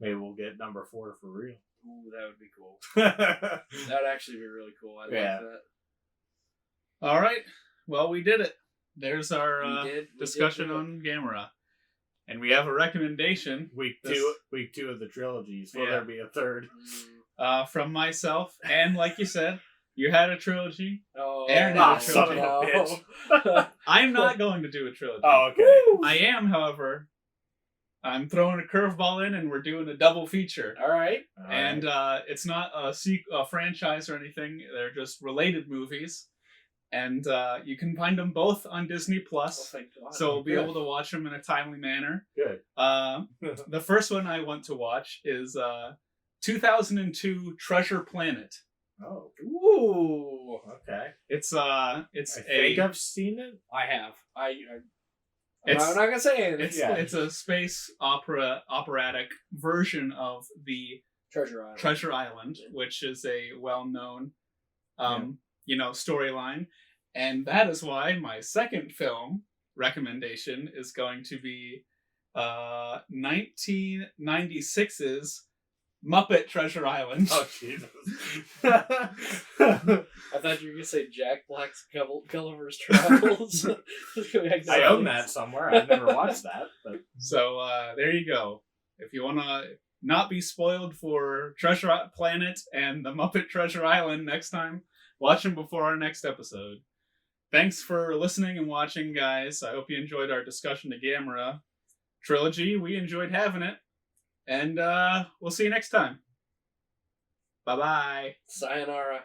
Maybe we'll get number 4 for real. Ooh, that would be cool. That would actually be really cool. I like that. All right. Well, we did it. There's our discussion on Gamera. And we have a recommendation. Week two of the trilogies. Will there be a third? From myself. And like you said, you had a trilogy. Oh, Aaron had a trilogy. Son of a bitch. I'm not going to do a trilogy. Oh, okay. Woo! I am, however. I'm throwing a curveball in, and we're doing a double feature. All right. And it's not a franchise or anything. They're just related movies. And you can find them both on Disney Plus, so we'll be able to watch them in a timely manner. Good. The first one I want to watch is 2002 Treasure Planet. Oh, ooh, okay. It's I think I've seen it. I have. I'm not gonna say anything. It's a space operatic version of the Treasure Island, which is a well-known storyline. And that is why my second film recommendation is going to be 1996's Muppet Treasure Island. Oh, Jesus. I thought you were going to say Jack Black's Gulliver's Travels. I own that somewhere. I've never watched that. But... So there you go. If you want to not be spoiled for Treasure Planet and the Muppet Treasure Island next time, watch them before our next episode. Thanks for listening and watching, guys. I hope you enjoyed our discussion of Gamera Trilogy. We enjoyed having it. And we'll see you next time. Bye-bye. Sayonara.